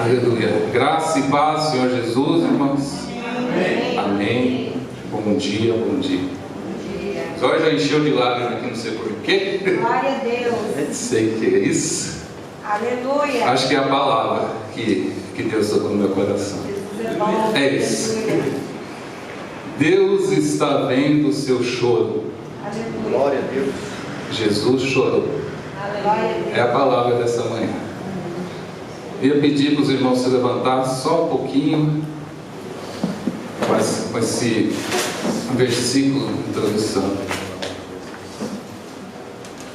Aleluia. Graça e paz, Senhor Jesus, irmãos. Amém. Amém. Bom dia, bom dia. Os olhos já encheu de lágrimas aqui, não sei porquê. Glória a Deus. Sei que é isso. Aleluia. Acho que é a palavra que Deus tocou no meu coração. É isso. Deus está vendo o seu choro. Aleluia. Glória a Deus. Jesus chorou. Aleluia. É a palavra dessa manhã. Eu ia pedir para os irmãos se levantarem só um pouquinho com esse versículo de introdução.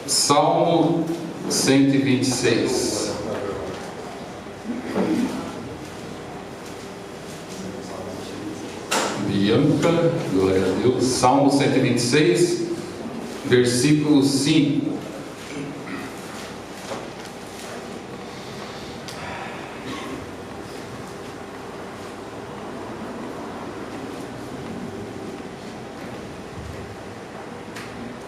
Salmo 126. Bianca, glória a Deus. Salmo 126, versículo 5.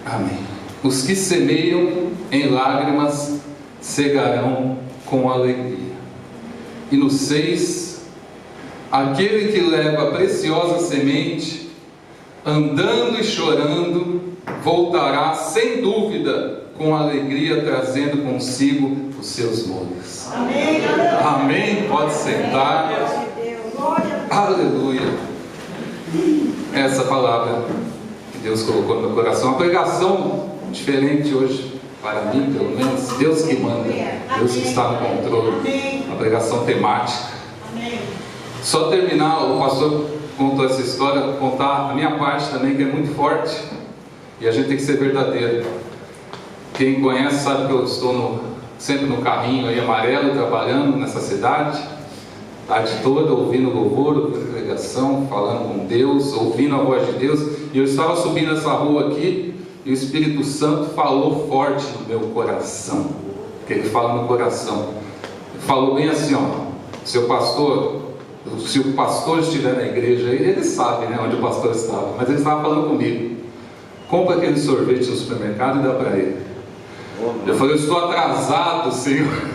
Amém. Os que semeiam em lágrimas cegarão com alegria. E no 6, aquele que leva a preciosa semente, andando e chorando, voltará sem dúvida com alegria, trazendo consigo os seus molhos. Amém. Amém. Pode sentar. Aleluia. Essa palavra que Deus colocou no meu coração, uma pregação diferente hoje, para mim pelo menos. Deus que manda, Deus que está no controle. Uma pregação temática. Só terminar, o pastor contou essa história, vou contar a minha parte também, que é muito forte, e a gente tem que ser verdadeiro. Quem conhece sabe que eu estou sempre no carrinho aí amarelo, trabalhando nessa cidade, a tarde toda, ouvindo louvor, ouvindo pregação, falando com Deus, ouvindo a voz de Deus. E eu estava subindo essa rua aqui, e o Espírito Santo falou forte no meu coração, porque ele fala no coração. Ele falou bem assim, ó: seu pastor, se o pastor estiver na igreja, ele sabe, né, onde o pastor estava, mas ele estava falando comigo: compra aquele sorvete no supermercado e dá para ele. Eu falei: eu estou atrasado, Senhor.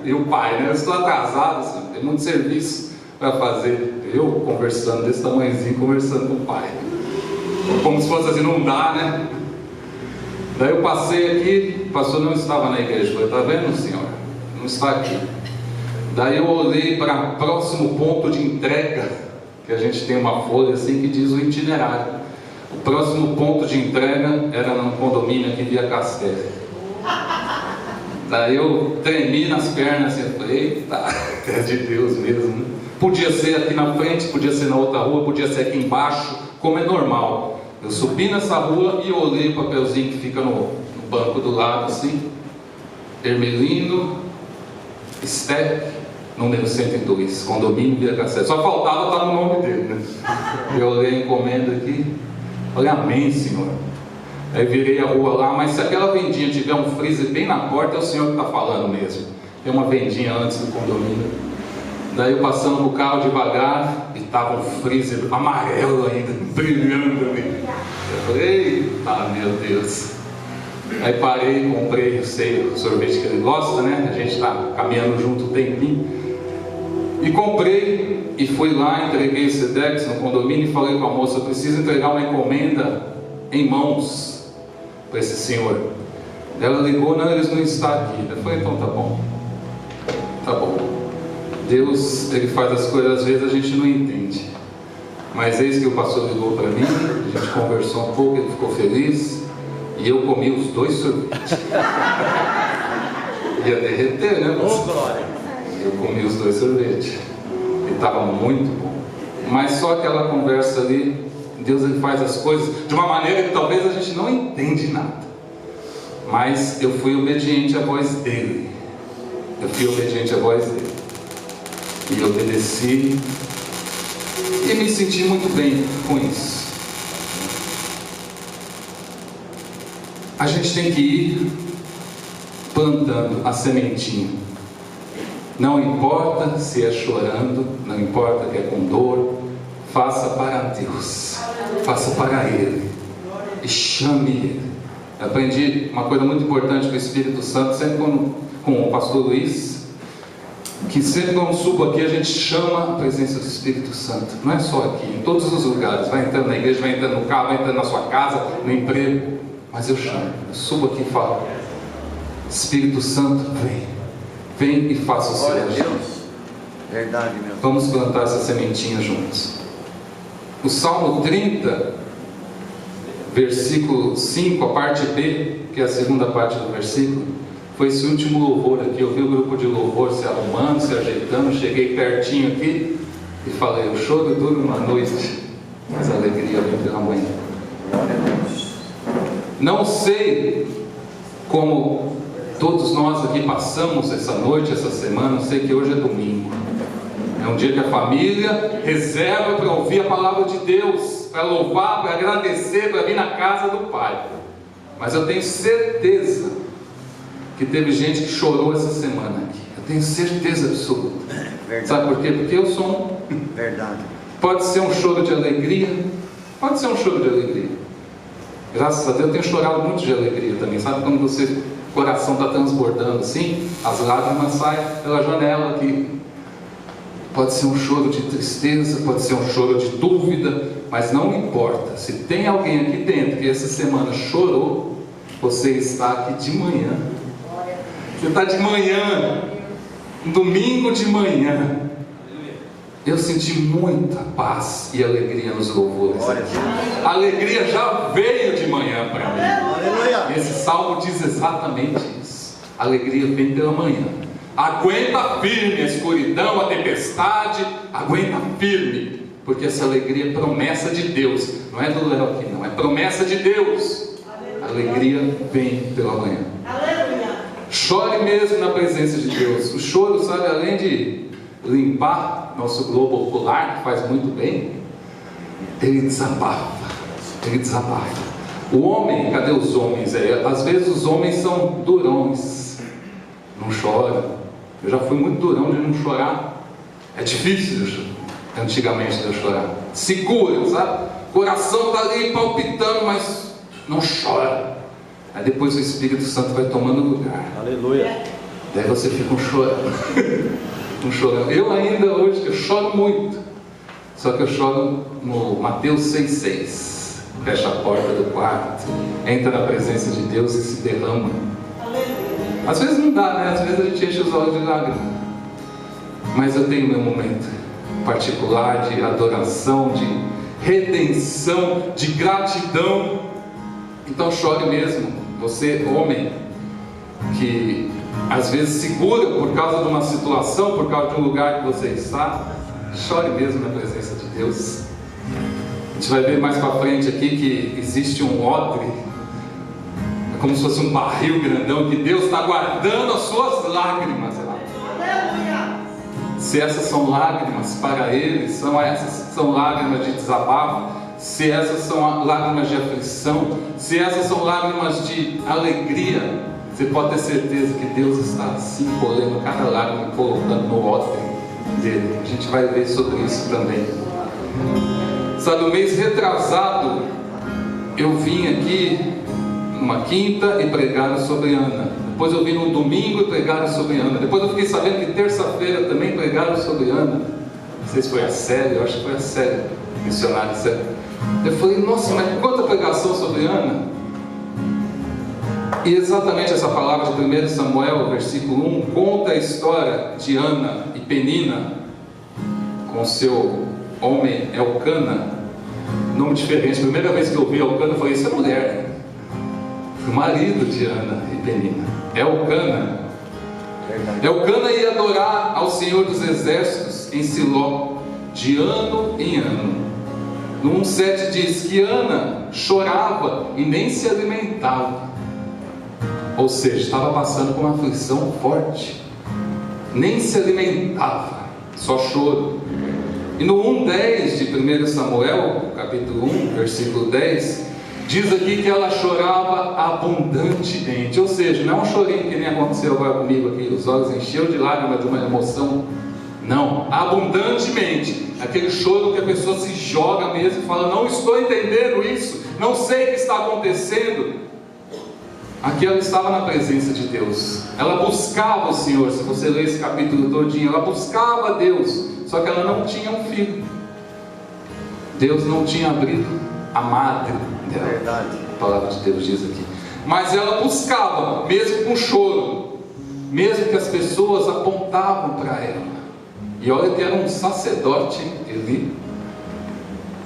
E o pai, né? Eu estou atrasado, Senhor, tem muito serviço para fazer. Eu conversando desse tamanhozinho, conversando com o pai, como se fosse assim, não dá, né? Daí eu passei aqui, o pastor não estava na igreja. Eu falei: está vendo, Senhor? Não está aqui. Daí eu olhei para o próximo ponto de entrega, que a gente tem uma folha assim que diz o itinerário. O próximo ponto de entrega era num condomínio aqui via Castelo. Daí eu tremi nas pernas assim, eu falei: eita, é de Deus mesmo, né? Podia ser aqui na frente, podia ser na outra rua, podia ser aqui embaixo, como é normal. Eu subi nessa rua e olhei o papelzinho que fica no banco do lado assim: Hermelino Step, número 102, condomínio via Castelo. Só faltava estar no nome dele, né? Eu olhei a encomenda aqui, falei: amém, Senhor. Aí virei a rua lá, mas se aquela vendinha tiver um freezer bem na porta, é o Senhor que está falando mesmo. Tem uma vendinha antes do condomínio. Daí eu passando no carro devagar, e estava um freezer amarelo ainda, brilhando ali. Eu falei: eita, meu Deus. Aí parei, comprei, eu sei, o sorvete que ele gosta, né? A gente está caminhando junto um tempinho. E comprei, e fui lá, entreguei o Sedex no condomínio e falei com a moça: eu preciso entregar uma encomenda em mãos para esse senhor. Ela ligou: não, eles não estão aqui. Eu falei: então tá bom. Tá bom. Deus, ele faz as coisas, às vezes a gente não entende. Mas eis que o pastor ligou para mim, a gente conversou um pouco, ele ficou feliz, e eu comi os 2 sorvetes. Ia derreter, né? Eu comi os 2 sorvetes. E estava muito bom. Mas só aquela conversa ali, Deus, ele faz as coisas de uma maneira que talvez a gente não entende nada. Mas eu fui obediente à voz dele. Eu fui obediente à voz dele. E obedeci. E me senti muito bem com isso. A gente tem que ir plantando a sementinha. Não importa se é chorando, não importa que é com dor, faça para Deus, faça para Ele e chame Ele. Eu aprendi uma coisa muito importante com o Espírito Santo, sempre com o pastor Luiz. que sempre quando subo aqui a gente chama a presença do Espírito Santo. Não é só aqui, em todos os lugares. Vai entrando na igreja, vai entrando no carro, vai entrando na sua casa, no emprego. Mas eu chamo, eu subo aqui e falo: Espírito Santo, vem e faça o seu. Glória a Deus. Verdade, meu. Vamos plantar essa sementinha juntos. O Salmo 30, versículo 5, a parte B, que é a segunda parte do versículo, foi esse último louvor aqui. Eu vi o grupo de louvor se arrumando, se ajeitando. Cheguei pertinho aqui e falei: o choro dura uma noite, mas a alegria vem pela manhã. Glória a Deus. Não sei como todos nós aqui passamos essa noite, essa semana. Sei que hoje é domingo, é um dia que a família reserva para ouvir a palavra de Deus, para louvar, para agradecer, para vir na casa do Pai. Mas eu tenho certeza que teve gente que chorou essa semana aqui. Eu tenho certeza absoluta. Verdade. Sabe por quê? Porque eu sou Verdade. Pode ser um choro de alegria, pode ser um choro de alegria. Graças a Deus eu tenho chorado muito de alegria também. Sabe quando o coração está transbordando assim, as lágrimas saem pela janela aqui. Pode ser um choro de tristeza, pode ser um choro de dúvida, mas não importa. Se tem alguém aqui dentro que essa semana chorou, você está aqui de manhã. Você está de manhã, domingo de manhã. Eu senti muita paz e alegria nos louvores. Glória a Deus. A alegria já veio de manhã para mim. Aleluia. Esse salmo diz exatamente isso. A alegria vem pela manhã. Aguenta firme a escuridão, a tempestade. Aguenta firme, porque essa alegria é promessa de Deus. Não é do Léo aqui, não. É promessa de Deus. A alegria vem pela manhã. Chore mesmo na presença de Deus. O choro, sabe, além de limpar nosso globo ocular, que faz muito bem, ele desabafa. Ele desabafa. O homem, cadê os homens? Às vezes os homens são durões, não choram. Eu já fui muito durão de não chorar. É difícil antigamente de eu chorar. Segura, sabe? O coração está ali palpitando, mas não chora. Aí depois o Espírito Santo vai tomando lugar. Aleluia. Daí você fica chorando. Chorando. Eu ainda hoje, eu choro muito. Só que eu choro no Mateus 6,6. Fecha a porta do quarto, entra na presença de Deus e se derrama. Às vezes não dá, né? Às vezes a gente enche os olhos de lágrimas. Mas eu tenho meu momento particular de adoração, de redenção, de gratidão. Então chore mesmo. Você, homem, que às vezes segura por causa de uma situação, por causa de um lugar que você está, chore mesmo na presença de Deus. A gente vai ver mais para frente aqui que existe um odre, é como se fosse um barril grandão, que Deus está guardando as suas lágrimas lá. Se essas são lágrimas para Ele, essas são lágrimas de desabafo, se essas são lágrimas de aflição, se essas são lágrimas de alegria, você pode ter certeza que Deus está assim, colhendo cada lágrima e colocando no odre dele. A gente vai ver sobre isso também. Sabe, no mês retrasado, eu vim aqui numa quinta e pregaram sobre Ana. Depois eu vim no domingo e pregaram sobre Ana. Depois eu fiquei sabendo que terça-feira também pregaram sobre Ana. Não sei se foi a Célia, eu acho que foi a Célia, missionária Célia. Eu falei: nossa, mas quanta pregação sobre Ana. E exatamente essa palavra de 1 Samuel, versículo 1, conta a história de Ana e Penina com seu homem Elcana. Nome diferente. Primeira vez que eu vi Elcana, eu falei: isso é mulher. O marido de Ana e Penina, Elcana. Elcana ia adorar ao Senhor dos Exércitos em Siló, de ano em ano. No 1,7 diz que Ana chorava e nem se alimentava. Ou seja, estava passando por uma aflição forte. Nem se alimentava, só choro. E no 1,10 de 1 Samuel, capítulo 1, versículo 10, diz aqui que ela chorava abundantemente. Ou seja, não é um chorinho que nem aconteceu agora comigo aqui, os olhos encheu de lágrimas de uma emoção. Não, abundantemente. Aquele choro que a pessoa se joga mesmo e fala: não estou entendendo isso, não sei o que está acontecendo. Aqui ela estava na presença de Deus. Ela buscava o Senhor. Se você ler esse capítulo todinho, ela buscava a Deus. Só que ela não tinha um filho. Deus não tinha abrido a madre dela. Verdade. A palavra de Deus diz aqui. Mas ela buscava, mesmo com choro, mesmo que as pessoas apontavam para ela. E olha que era um sacerdote, Eli.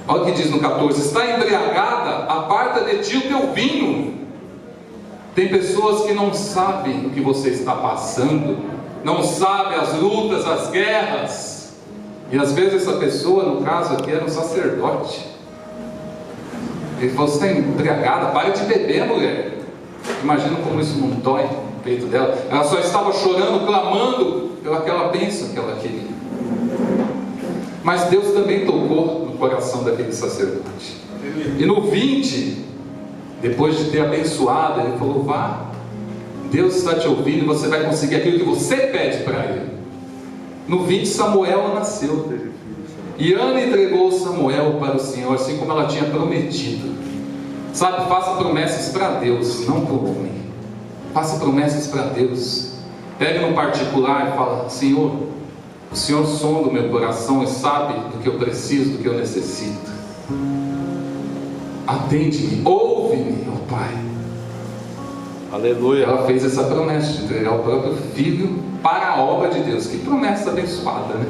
Olha o que diz no 14: está embriagada, aparta de ti o teu vinho. Tem pessoas que não sabem o que você está passando, não sabem as lutas, as guerras. E às vezes essa pessoa, no caso aqui, era um sacerdote. Ele falou: você está embriagada, para de beber, mulher. Imagina como isso não dói no peito dela. Ela só estava chorando, clamando pelaquela bênção que ela queria. Mas Deus também tocou no coração daquele sacerdote. E no 20, depois de ter abençoado, ele falou: vá, Deus está te ouvindo e você vai conseguir aquilo que você pede para ele. No 20, Samuel nasceu. E Ana entregou Samuel para o Senhor, assim como ela tinha prometido. Sabe, faça promessas para Deus, não para o homem. Faça promessas para Deus. Pegue no particular e fala: Senhor, o Senhor sonda o meu coração e sabe do que eu preciso, do que eu necessito. Atende-me, ouve-me, ó Pai. Aleluia. Ela fez essa promessa de entregar o próprio filho para a obra de Deus. Que promessa abençoada, né?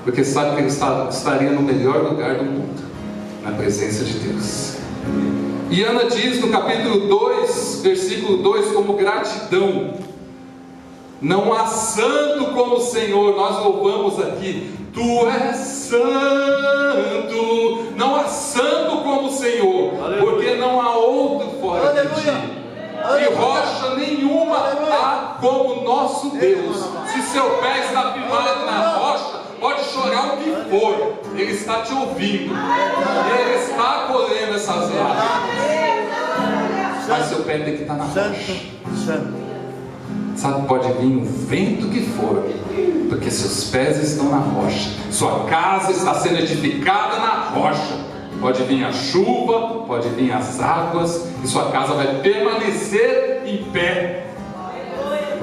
Porque sabe que ele estaria no melhor lugar do mundo, na presença de Deus. E Ana diz no capítulo 2, versículo 2, como gratidão: não há santo como o Senhor. Nós louvamos aqui: tu és santo. Não há santo como o Senhor. Aleluia. Porque não há outro fora Aleluia. de ti. E rocha nenhuma há como o nosso Deus. Se seu pé está firmado na rocha, pode chorar o que for, Ele está te ouvindo. Ele está acolhendo essas lágrimas. Mas seu pé tem que estar na rocha. Santo. Sabe, pode vir o vento que for, porque seus pés estão na rocha. Sua casa está sendo edificada na rocha. Pode vir a chuva, pode vir as águas, e sua casa vai permanecer em pé,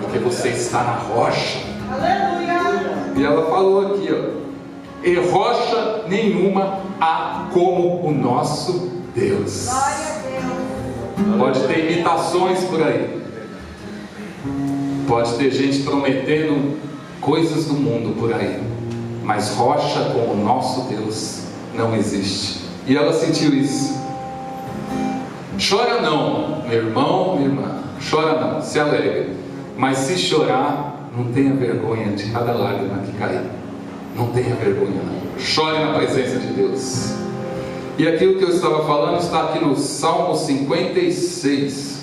porque você está na rocha. E ela falou aqui, ó: e rocha nenhuma há como o nosso Deus. Pode ter imitações por aí, pode ter gente prometendo coisas do mundo por aí, mas rocha como o nosso Deus não existe. E ela sentiu isso. Chora não, meu irmão, minha irmã. Chora não, se alegre. Mas se chorar, não tenha vergonha de cada lágrima que cair. Não tenha vergonha não. Chore na presença de Deus. E aquilo que eu estava falando está aqui no Salmo 56.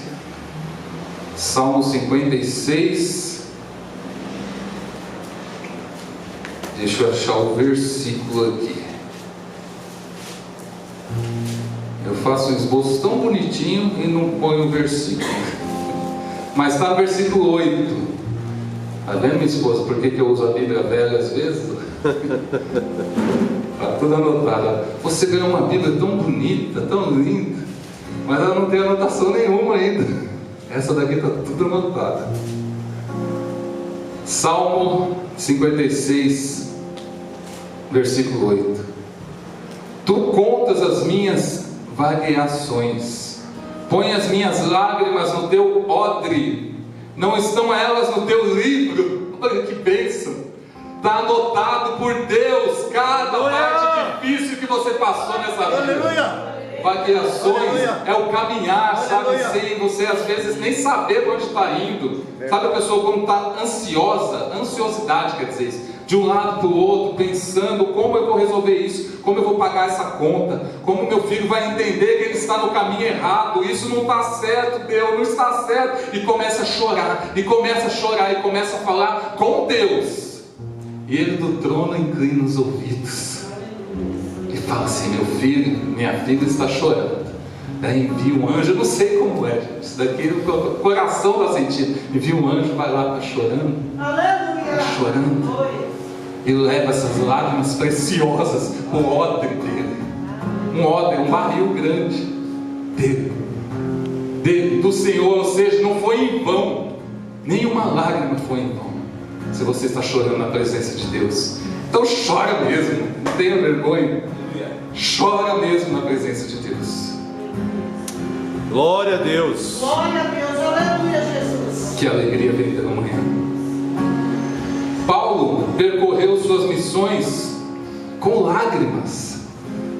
Salmo 56. Deixa eu achar o versículo aqui. Eu faço um esboço tão bonitinho e não ponho o versículo. Mas está no versículo 8. Está vendo, minha esposa, por que eu uso a Bíblia velha às vezes? Está tudo anotado. Você ganhou uma Bíblia tão bonita, tão linda, mas ela não tem anotação nenhuma ainda. Essa daqui está tudo anotada. Salmo 56, versículo 8. Tu contas as minhas vagueações, põe as minhas lágrimas no teu odre, não estão elas no teu livro? Olha que bênção! Está anotado por Deus cada parte difícil que você passou nessa vida. Aleluia. Vagueações é o caminhar, sabe, sem você às vezes nem saber para onde está indo. Sabe a pessoa quando está ansiosa, ansiosidade quer dizer isso, de um lado para o outro, pensando como eu vou resolver isso, como eu vou pagar essa conta, como meu filho vai entender que ele está no caminho errado, isso não está certo, Deus, não está certo, e começa a chorar, e começa a chorar, e começa a falar com Deus, e ele do trono inclina os ouvidos, e fala assim: meu filho, minha filha está chorando. Daí envia um anjo, eu não sei como é, gente. Isso daqui o coração está sentindo. Envia um anjo, vai lá, está chorando. Está chorando. E leva essas lágrimas preciosas, o odre dele. Um odre, um barril grande dele. do Senhor, ou seja, não foi em vão, nenhuma lágrima foi em vão. Se você está chorando na presença de Deus, então chora mesmo, não tenha vergonha, chora mesmo na presença de Deus. Glória a Deus. Glória a Deus, aleluia, Jesus. Que alegria vem pela manhã. Paulo percorreu suas missões com lágrimas.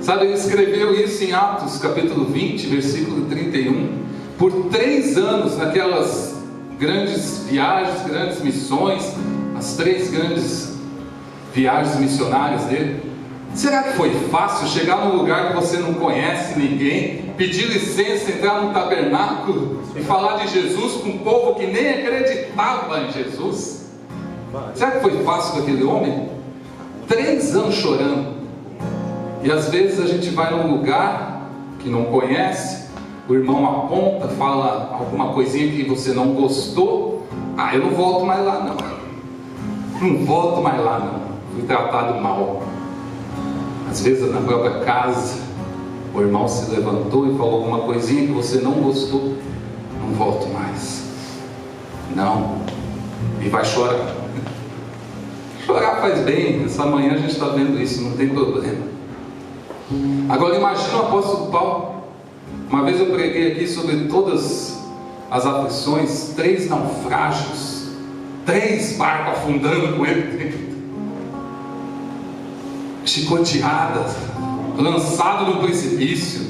Sabe, ele escreveu isso em Atos capítulo 20, versículo 31. Por 3 anos, naquelas grandes viagens, grandes missões, as 3 grandes viagens missionárias dele. Será que foi fácil chegar num lugar que você não conhece ninguém, pedir licença, entrar num tabernáculo e falar de Jesus com um povo que nem acreditava em Jesus? Será que foi fácil para aquele homem? 3 anos chorando. E às vezes a gente vai num lugar que não conhece, o irmão aponta, fala alguma coisinha que você não gostou. Ah, eu não volto mais lá não. Não volto mais lá não. Fui tratado mal. Às vezes na própria casa, o irmão se levantou e falou alguma coisinha que você não gostou. Não volto mais. Não. E vai chorar. Chorar faz bem. Essa manhã a gente está vendo isso, não tem problema. Agora imagina o apóstolo Paulo. Uma vez eu preguei aqui sobre todas as aflições, 3 naufrágios, 3 barcos afundando com ele dentro, chicoteadas, lançado no precipício,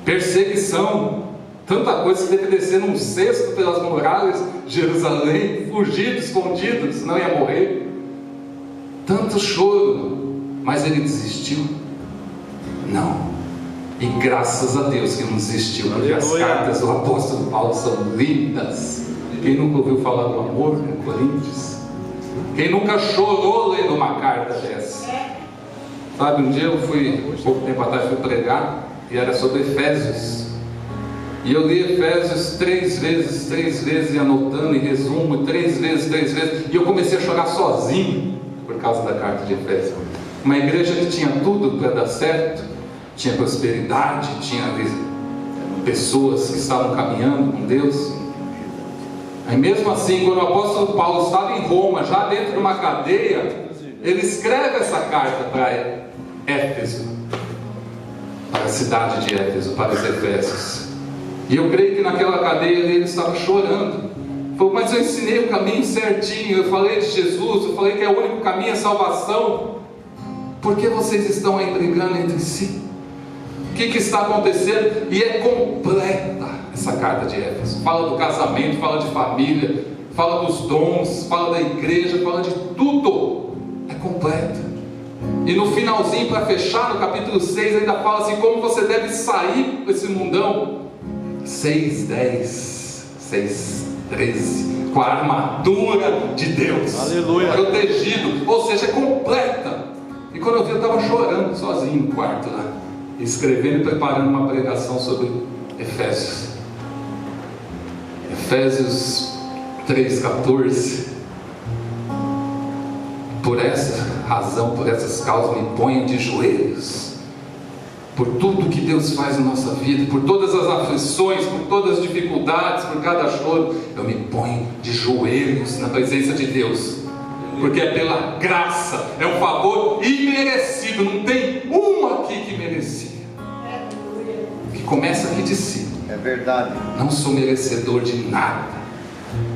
perseguição, tanta coisa que teve que descer num cesto pelas muralhas de Jerusalém, fugido, escondido, senão ia morrer. Tanto choro, mas ele desistiu? Não. E graças a Deus que não desistiu, porque as cartas do apóstolo Paulo são lindas. Quem nunca ouviu falar do amor em Coríntios? Quem nunca chorou lendo uma carta dessa? Sabe, um dia eu fui, pouco tempo atrás, fui pregar, e era sobre Efésios. E eu li Efésios 3 vezes, e anotando em resumo, 3 vezes, e eu comecei a chorar sozinho, por causa da carta de Efésios. Uma igreja que tinha tudo para dar certo, tinha prosperidade, tinha pessoas que estavam caminhando com Deus. Aí mesmo assim, quando o apóstolo Paulo estava em Roma, já dentro de uma cadeia, ele escreve essa carta para Éfeso, para a cidade de Éfeso, para os Efésios. E eu creio que naquela cadeia ele estava chorando. Falou, mas eu ensinei o caminho certinho, eu falei de Jesus, eu falei que é o único caminho, a salvação. Por que vocês estão aí brigando entre si? O que está acontecendo? E é completa essa carta de Éfeso. Fala do casamento, fala de família, fala dos dons, fala da igreja, fala de tudo. É completa. E no finalzinho, para fechar, no capítulo 6, ainda fala assim, como você deve sair desse mundão. 6:10, 6:13, com a armadura de Deus. Aleluia. Protegido, ou seja, é completa. E quando eu vi, eu estava chorando sozinho no quarto lá, escrevendo e preparando uma pregação sobre Efésios. Efésios 3:14. Por essa razão, por essas causas, me ponho de joelhos. Por tudo que Deus faz na nossa vida, por todas as aflições, por todas as dificuldades, por cada choro, eu me ponho de joelhos na presença de Deus. Porque é pela graça, é um favor imerecido. Não tem um aqui que merecia. Que começa aqui de cima. É verdade. Não sou merecedor de nada,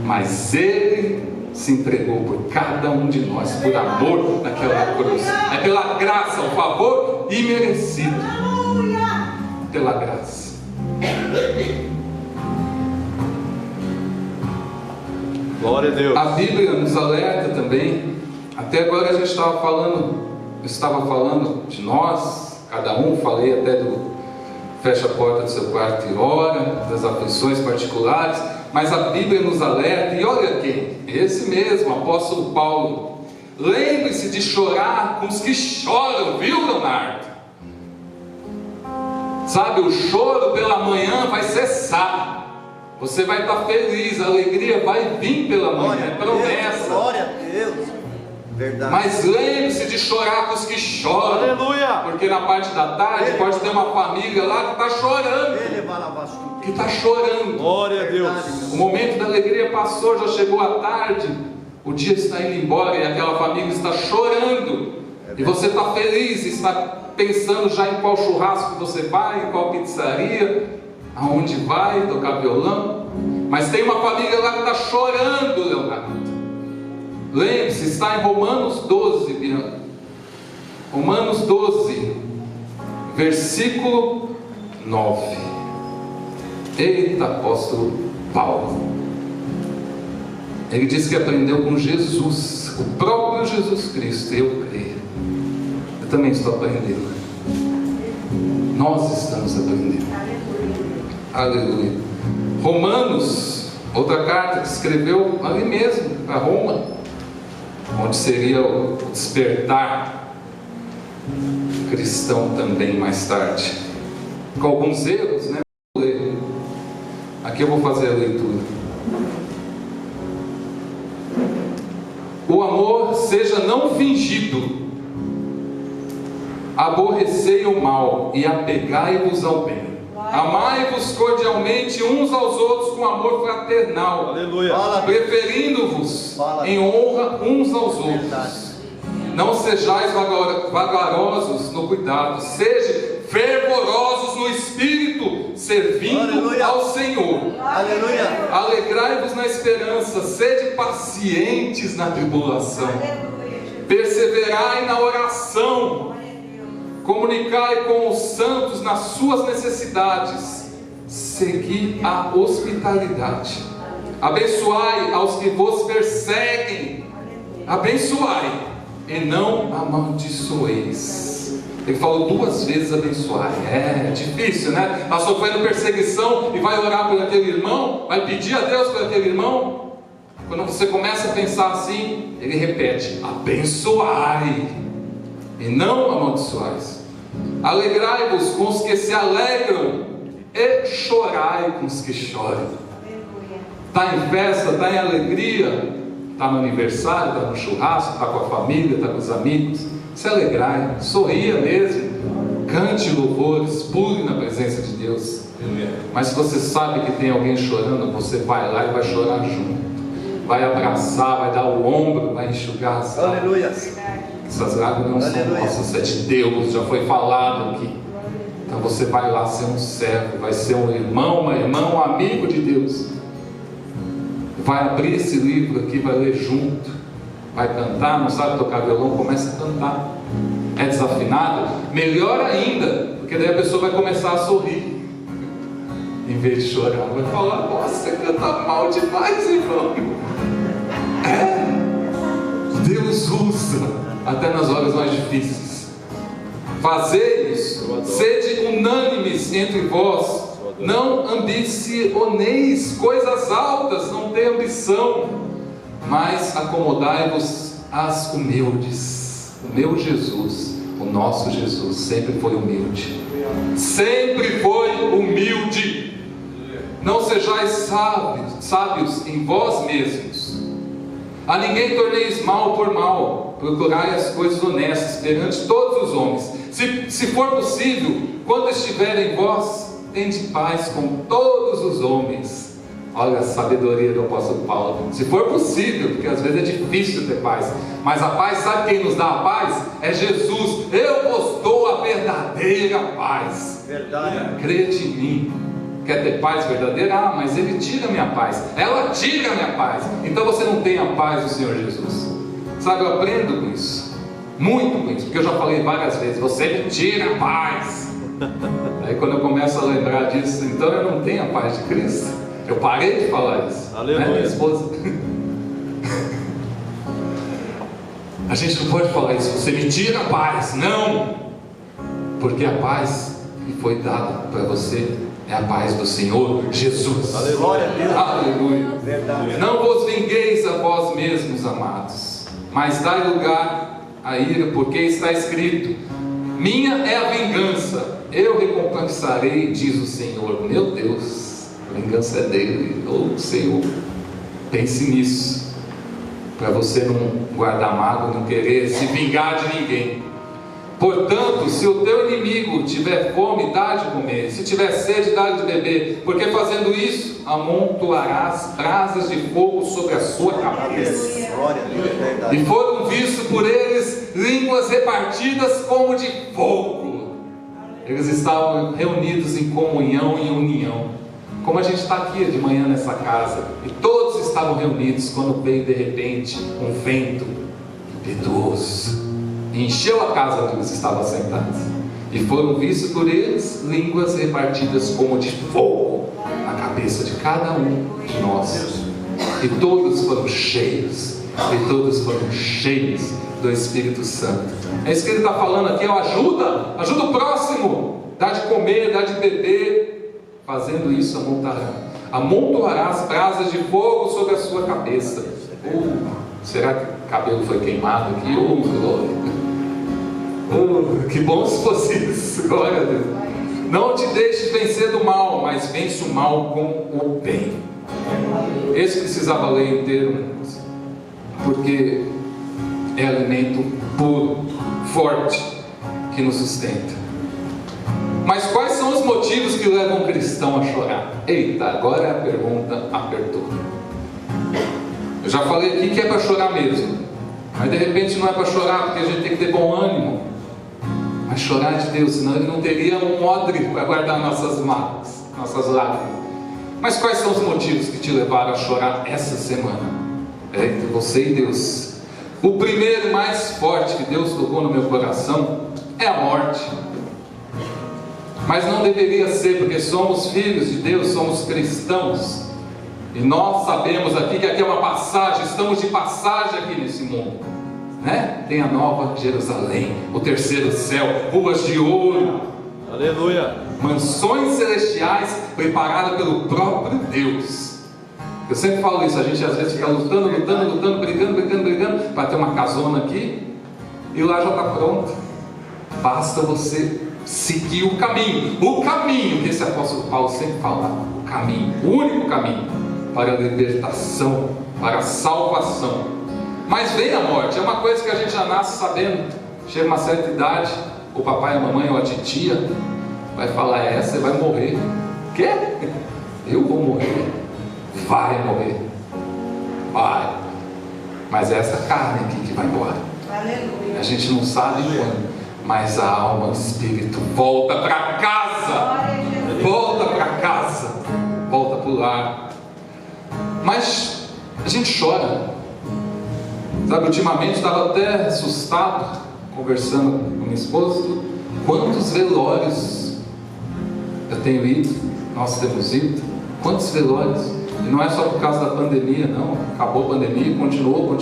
mas Ele se entregou por cada um de nós, por amor naquela cruz. É pela graça, um favor imerecido. Pela graça. Glória a Deus. A Bíblia nos alerta também. Até agora a gente estava falando de nós, cada um, falei até do fecha a porta do seu quarto e ora, das aflições particulares, mas a Bíblia nos alerta, e olha quem? Esse mesmo, o apóstolo Paulo. Lembre-se de chorar com os que choram, viu, Leonardo? Sabe, o choro pela manhã vai cessar. Você vai estar feliz, a alegria vai vir pela manhã, é promessa. Glória a Deus. Verdade. Mas lembre-se de chorar com os que choram. Aleluia. Porque na parte da tarde pode ter uma família lá que está chorando. Ele vai lavar tudo. Que está chorando. Glória a Deus. O momento da alegria passou, já chegou a tarde. O dia está indo embora e aquela família está chorando. E você está feliz, está pensando já em qual churrasco você vai, em qual pizzaria, aonde vai tocar violão. Mas tem uma família lá que está chorando, Leonardo. Lembre-se, está em Romanos 12, Bianca. Romanos 12, versículo 9. Eita, apóstolo Paulo. Ele disse que aprendeu com Jesus, o próprio Jesus Cristo. Eu creio. Eu também estou aprendendo. Nós estamos aprendendo. Aleluia. Romanos, outra carta que escreveu ali mesmo, para Roma, onde seria o despertar cristão também mais tarde, com alguns erros, né? Aqui eu vou fazer a leitura. O amor seja não fingido, aborrecei o mal e apegai-vos ao bem. Amai-vos cordialmente uns aos outros com amor fraternal. Aleluia. Preferindo-vos em honra uns aos outros. Não sejais vagarosos no cuidado, sejam fervorosos no espírito, servindo Aleluia. ao Senhor. Aleluia. Alegrai-vos na esperança, sede pacientes na tribulação, perseverai na oração, comunicai com os santos nas suas necessidades, segui a hospitalidade, abençoai aos que vos perseguem, abençoai e não amaldiçoeis. Ele falou 2 vezes abençoar. É difícil, né? Está sofrendo perseguição e vai orar por aquele irmão, vai pedir a Deus por aquele irmão. Quando você começa a pensar assim, ele repete: abençoai e não amaldiçoais. Alegrai-vos com os que se alegram e chorai com os que choram. Está em festa, está em alegria, está no aniversário, está no churrasco, está com a família, está com os amigos. Se alegrai, sorria mesmo, cante louvores, pule na presença de Deus. Mas se você sabe que tem alguém chorando, você vai lá e vai chorar junto, vai abraçar, vai dar o ombro, vai enxugar as lágrimas. Aleluia. Essas lágrimas não são nossas, é de Deus, já foi falado aqui. Então você vai lá ser um servo, vai ser um irmão, uma irmã, um amigo de Deus. Vai abrir esse livro aqui, vai ler junto. Vai cantar, não sabe tocar violão, começa a cantar. É desafinado? Melhor ainda, porque daí a pessoa vai começar a sorrir, em vez de chorar. Vai falar: nossa, você canta mal demais, irmão. Deus usa até nas horas mais difíceis. Fazei isso, sede unânimes entre vós, não ambicioneis coisas altas, não tenha ambição, mas acomodai-vos às humildes. O meu Jesus, o nosso Jesus, sempre foi humilde. Sempre foi humilde. Não sejais sábios em vós mesmos. A ninguém torneis mal por mal. Procurai as coisas honestas perante todos os homens. Se for possível, quando estiver em vós, tende paz com todos os homens. Olha a sabedoria do apóstolo Paulo. Se for possível, porque às vezes é difícil ter paz, mas a paz, sabe quem nos dá a paz? É Jesus. Eu vos dou a verdadeira paz. Verdade. Crede em mim. Quer ter paz verdadeira? Ah, mas Ele tira a minha paz. Ela tira a minha paz. Então você não tem a paz do Senhor Jesus. Sabe, eu aprendo com isso. Muito com isso. Porque eu já falei várias vezes: você me tira a paz. Aí quando eu começo a lembrar disso, então eu não tenho a paz de Cristo. Eu parei de falar isso. Aleluia. Né, minha esposa? A gente não pode falar isso: você me tira a paz. Não. Porque a paz que foi dada para você é a paz do Senhor Jesus. Aleluia. Aleluia. Verdade. Não vos vingueis a vós mesmos, amados, mas dai lugar à ira, porque está escrito: minha é a vingança, eu recompensarei, diz o Senhor. Meu Deus, a vingança é dele, ou do Senhor. Pense nisso. para você não guardar mágoa, não querer se vingar de ninguém. Portanto, se o teu inimigo tiver fome, dá de comer, se tiver sede, dá de beber, porque fazendo isso, amontoarás brasas de fogo sobre a sua cabeça. Glória a Deus, é verdade. E foram vistos por eles línguas repartidas como de fogo. Eles estavam reunidos em comunhão e união, como a gente está aqui de manhã nessa casa, e todos estavam reunidos quando veio de repente um vento impetuoso, encheu a casa onde eles estavam sentados, e foram vistos por eles línguas repartidas como de fogo na cabeça de cada um de nós, e todos foram cheios do Espírito Santo. É isso que ele está falando aqui, ajuda o próximo, dá de comer, dá de beber. Fazendo isso, amontoarás brasas de fogo sobre a sua cabeça. Será que o cabelo foi queimado aqui? Glória! Que bom se fosse isso, glória a Deus. Não te deixes vencer do mal, mas vence o mal com o bem. Esse precisava ler inteiro, porque é alimento puro, forte, que nos sustenta. Mas quais são os motivos que levam um cristão a chorar? Eita, agora a pergunta apertou. Eu já falei aqui que é para chorar mesmo, mas de repente não é para chorar porque a gente tem que ter bom ânimo. Mas chorar de Deus, senão Ele não teria um odre para guardar nossas mágoas, nossas lágrimas. Mas quais são os motivos que te levaram a chorar essa semana? É entre você e Deus. O primeiro e mais forte que Deus tocou no meu coração é a morte. Mas não deveria ser, porque somos filhos de Deus, somos cristãos, e nós sabemos aqui que aqui é uma passagem, estamos de passagem aqui nesse mundo, né? Tem a nova Jerusalém, o terceiro céu, ruas de ouro, aleluia, mansões celestiais preparadas pelo próprio Deus. Eu sempre falo isso, a gente às vezes fica lutando, brigando para ter uma casona aqui, e lá já está pronto. Basta você seguir o caminho que esse apóstolo Paulo sempre fala, o caminho, o único caminho para a libertação, para a salvação. Mas vem a morte, é uma coisa que a gente já nasce sabendo. Chega uma certa idade, o papai, a mamãe ou a titia vai falar, você vai morrer. Quê? Eu vou morrer? Vai morrer, vai, mas é essa carne aqui que vai embora. Aleluia. A gente não sabe quando, mas a alma, o espírito volta para casa, volta para casa, volta para o lar. Mas a gente chora, sabe? Ultimamente estava até assustado, conversando com minha esposa, quantos velórios eu tenho ido, nós temos ido, quantos velórios, e não é só por causa da pandemia, não, acabou a pandemia, continuou.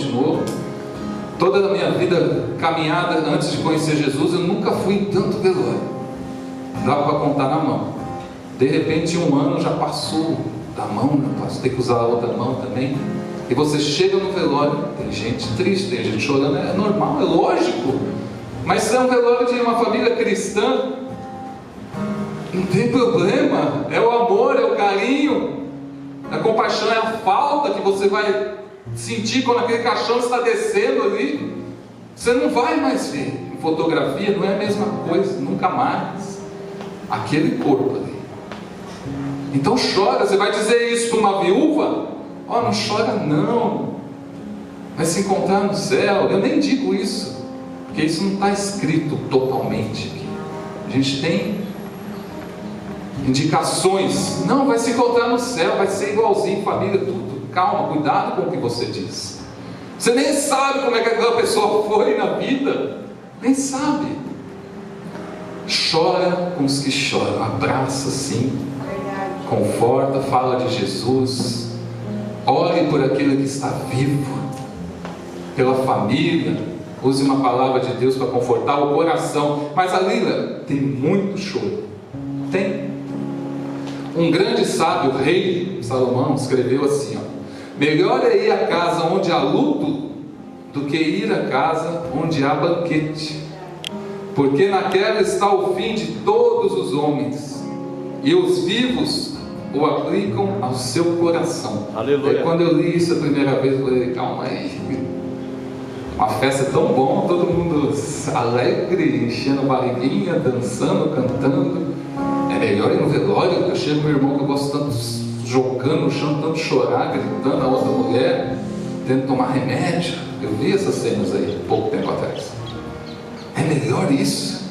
Toda a minha vida caminhada antes de conhecer Jesus, eu nunca fui em tanto velório. Dava para contar na mão. De repente, um ano já passou da mão, não posso ter que usar a outra mão também. E você chega no velório, tem gente triste, tem gente chorando, é normal, é lógico. Mas se é um velório de uma família cristã, não tem problema. É o amor, é o carinho, a compaixão, é a falta que você vai sentir quando aquele caixão está descendo ali. Você não vai mais ver. Em fotografia não é a mesma coisa, nunca mais. Aquele corpo ali. Então chora. Você vai dizer isso para uma viúva? Não chora não. Vai se encontrar no céu. Eu nem digo isso, porque isso não está escrito totalmente aqui. A gente tem indicações. Não, vai se encontrar no céu, vai ser igualzinho, família, tudo. Calma, cuidado com o que você diz. Você nem sabe como é que aquela pessoa foi na vida. Nem sabe. Chora com os que choram. Abraça sim. Conforta, fala de Jesus. Ore por aquele que está vivo. Pela família. Use uma palavra de Deus para confortar o coração. Mas a Lila tem muito choro. Tem. Um grande sábio, o rei Salomão, escreveu assim, melhor é ir à casa onde há luto do que ir à casa onde há banquete, porque naquela está o fim de todos os homens, e os vivos ou aplicam ao seu coração. Aleluia. Aí, quando eu li isso a primeira vez, eu falei, calma aí, uma festa tão bom, todo mundo alegre, enchendo a barriguinha, dançando, cantando. É melhor ir no velório, que eu chego meu irmão que eu gosto tanto, jogando no chão, tanto chorar, gritando a outra mulher, tendo tomar remédio. Eu vi essas cenas aí, pouco tempo atrás. É melhor isso.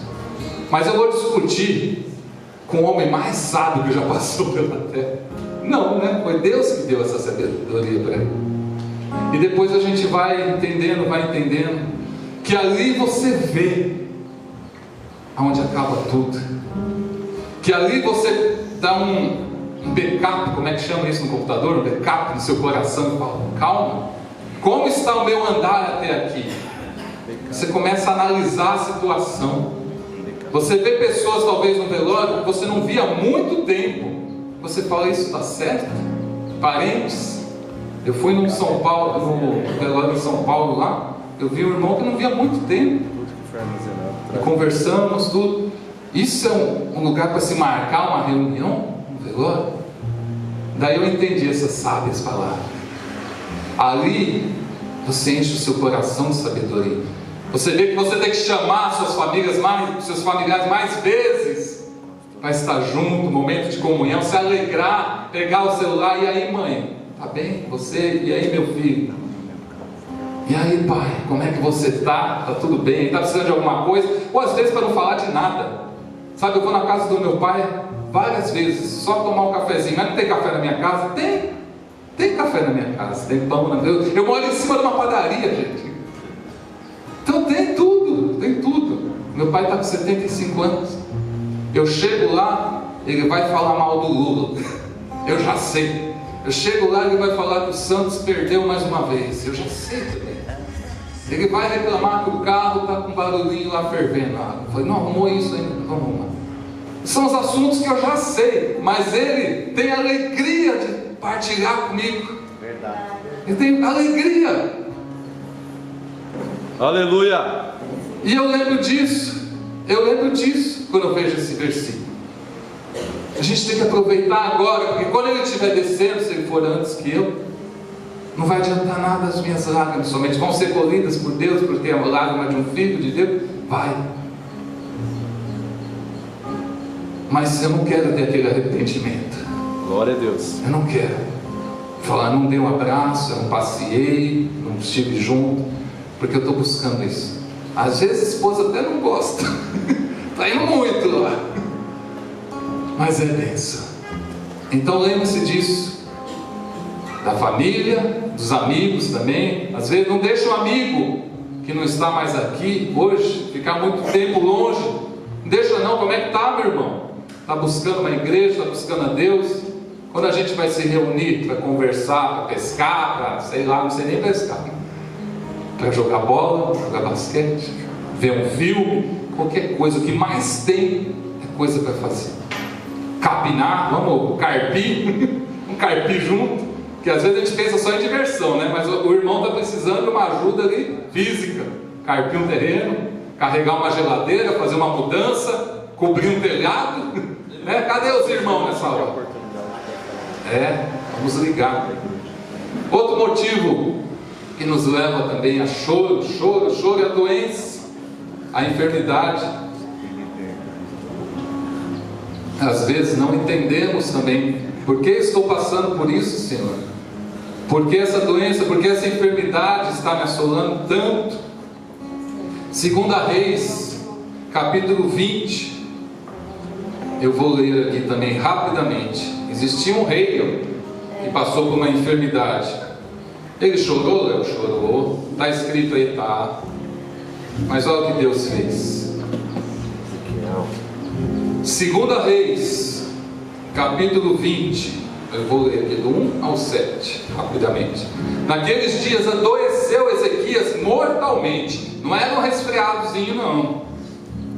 Mas eu vou discutir com o homem mais sábio que já passou pela terra. Não, né? Foi Deus que deu essa sabedoria para ele. E depois a gente vai entendendo, que ali você vê aonde acaba tudo. Que ali você dá um backup, como é que chama isso no computador? Um backup no seu coração e fala, calma, como está o meu andar até aqui? Você começa a analisar a situação. Você vê pessoas talvez no velório que você não via há muito tempo. Você fala, isso está certo? Parentes. Eu fui no São Paulo, no velório em São Paulo lá, eu vi um irmão que não via há muito tempo. E conversamos, tudo. Isso é um lugar para se marcar uma reunião, um velório? Daí eu entendi essas sábias palavras. Ali você enche o seu coração de sabedoria. Você vê que você tem que chamar seus familiares mais vezes para estar junto, momento de comunhão, se alegrar, pegar o celular, e aí mãe, tá bem? Você, e aí meu filho? E aí pai, como é que você está? Tá tudo bem? Está precisando de alguma coisa? Ou às vezes para não falar de nada. Sabe, eu vou na casa do meu pai várias vezes, só tomar um cafezinho. Mas não tem café na minha casa? Tem café na minha casa, tem pão na minha casa. Eu moro em cima de uma padaria, gente. Então tem tudo. Meu pai está com 75 anos. Eu chego lá, ele vai falar mal do Lula. Eu já sei. Eu chego lá, ele vai falar que o Santos perdeu mais uma vez. Eu já sei também. Ele vai reclamar que o carro está com barulhinho lá fervendo. Eu falei, não arrumou isso ainda, não arrumar. São os assuntos que eu já sei, mas ele tem alegria de partilhar comigo. Verdade. Ele tem alegria. Aleluia. E eu lembro disso quando eu vejo esse versículo. A gente tem que aproveitar agora, porque quando ele estiver descendo, se ele for antes que eu, não vai adiantar nada as minhas lágrimas, somente vão ser colhidas por Deus, porque é a lágrima de um filho de Deus, vai. Mas eu não quero ter aquele arrependimento. Glória a Deus. Eu não quero falar, não dei um abraço, eu não passeei, não estive junto, porque eu estou buscando isso. Às vezes a esposa até não gosta, está indo muito lá, mas é bênção. Então lembre-se disso, da família, dos amigos também. Às vezes não deixa um amigo que não está mais aqui hoje ficar muito tempo longe. Não deixa não. Como é que está, meu irmão? Está buscando uma igreja, está buscando a Deus? Quando a gente vai se reunir para conversar, para pescar, para sei lá, não sei nem pescar, para jogar bola, jogar basquete, ver um filme, qualquer coisa, o que mais tem é coisa para fazer. Capinar, vamos carpir, um carpir junto. Que às vezes a gente pensa só em diversão, né? Mas o irmão está precisando de uma ajuda ali física. Carpir um terreno, carregar uma geladeira, fazer uma mudança, cobrir um telhado, né? Cadê os irmãos nessa hora? Vamos ligar. Outro motivo que nos leva também a choro é a doença, a enfermidade. Às vezes não entendemos também. Por que estou passando por isso, Senhor? Por que essa doença, por que essa enfermidade está me assolando tanto? 2 Reis, capítulo 20. Eu vou ler aqui também rapidamente. Existia um rei que passou por uma enfermidade. Ele chorou, Léo? Chorou. Está escrito aí, tá. Mas olha o que Deus fez. 2 Reis, capítulo 20. Eu vou ler aqui do 1 ao 7, rapidamente. Naqueles dias adoeceu Ezequias mortalmente. Não era um resfriadozinho, não.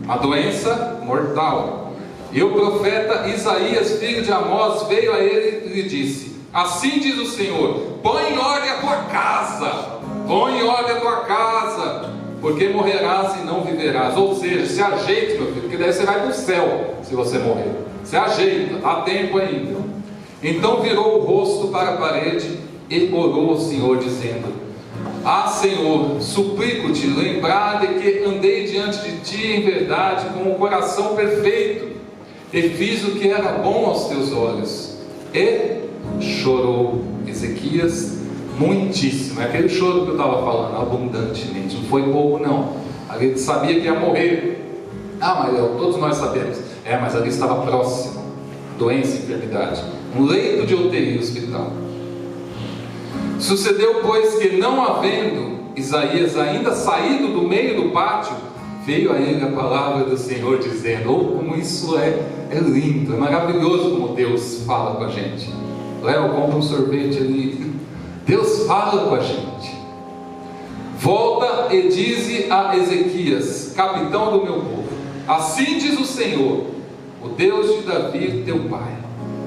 Uma doença mortal. E o profeta Isaías, filho de Amós, veio a ele e lhe disse: assim diz o Senhor, põe em ordem a tua casa, põe em ordem a tua casa, porque morrerás e não viverás. Ou seja, se ajeite, meu filho, porque daí você vai para o céu se você morrer. Se ajeita, dá tempo ainda. Então virou o rosto para a parede e orou ao Senhor, dizendo: Ah, Senhor, suplico-te, lembrar de que andei diante de ti em verdade, com o coração perfeito, e fiz o que era bom aos teus olhos. E chorou Ezequias muitíssimo. É aquele choro que eu estava falando, abundantemente. Não foi pouco, não. Ali ele sabia que ia morrer. Mas todos nós sabemos. Mas ali estava próximo. Doença, enfermidade. Um leito de UTI hospital. Sucedeu, pois, que não havendo Isaías ainda saído do meio do pátio, veio a ele a palavra do Senhor, dizendo: como isso é lindo, é maravilhoso como Deus fala com a gente. Léo, compra um sorvete ali. Deus fala com a gente. Volta e dize a Ezequias, capitão do meu povo: assim diz o Senhor, o Deus de Davi, teu pai: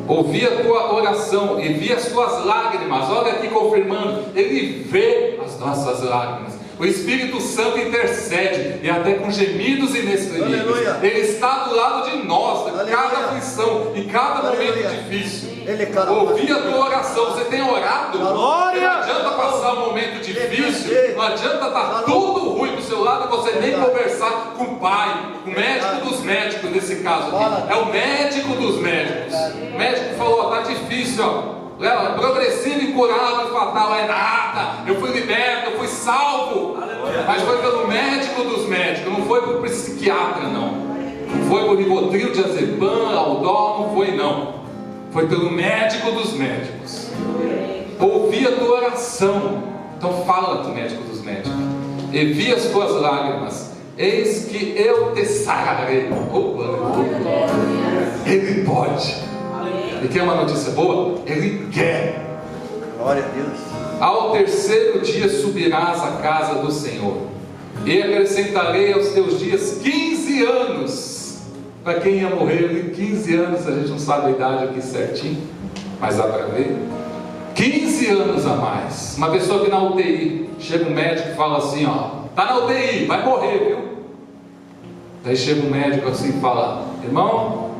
ouvi a tua oração e vi as tuas lágrimas. Olha aqui confirmando, ele vê as nossas lágrimas. O Espírito Santo intercede, e até com gemidos inexprimíveis. Aleluia. Ele está do lado de nós, em Aleluia. cada aflição, em cada Aleluia. momento difícil. Ouvi a tua oração. Você tem orado? Glória. Não adianta passar um momento difícil, não adianta estar tudo ruim do seu lado e você nem conversar com o pai, com o médico dos médicos, nesse caso aqui. É o médico dos médicos. O médico falou: tá difícil, é progressivo, incurável e fatal. É nada, eu fui liberto, eu fui salvo. Mas foi pelo médico dos médicos, não foi pelo psiquiatra, não. Não foi por Rivotril, diazepam, Aldol, não foi, não. Foi pelo médico dos médicos. Ouvi a tua oração. Então fala do médico dos médicos. E vi as tuas lágrimas. Eis que eu te sararei. Ele pode. E quer uma notícia boa? Ele quer. Glória a Deus. Ao terceiro dia subirás à casa do Senhor, e acrescentarei aos teus dias 15 anos. Para quem ia morrer ali, 15 anos, a gente não sabe a idade aqui certinho, mas dá para ver. 15 anos a mais. Uma pessoa que na UTI, chega um médico e fala assim: tá na UTI, vai morrer, viu? Daí chega um médico assim e fala: irmão,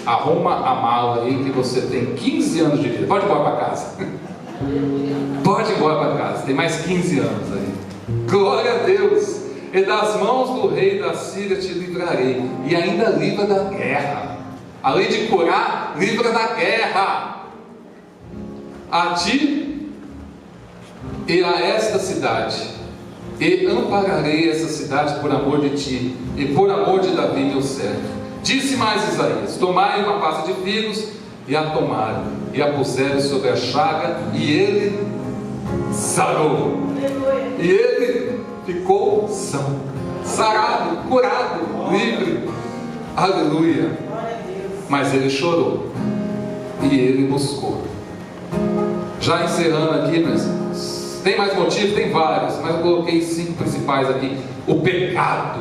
arruma a mala aí que você tem 15 anos de vida, pode ir embora para casa. Pode ir embora para casa, tem mais 15 anos aí. Glória a Deus. E das mãos do rei da Síria te livrarei, e ainda livra da guerra. Além de curar, livra da guerra. A ti e a esta cidade, e ampararei essa cidade por amor de ti, e por amor de Davi meu servo. Disse mais Isaías: tomai uma pasta de figos, e a tomaram, e a puseram sobre a chaga, e ele sarou. E ele ficou são, sarado, curado, livre. Aleluia. Mas ele chorou, e ele buscou. Já encerrando aqui, mas tem mais motivos? Tem vários, mas eu coloquei 5 principais aqui. O pecado.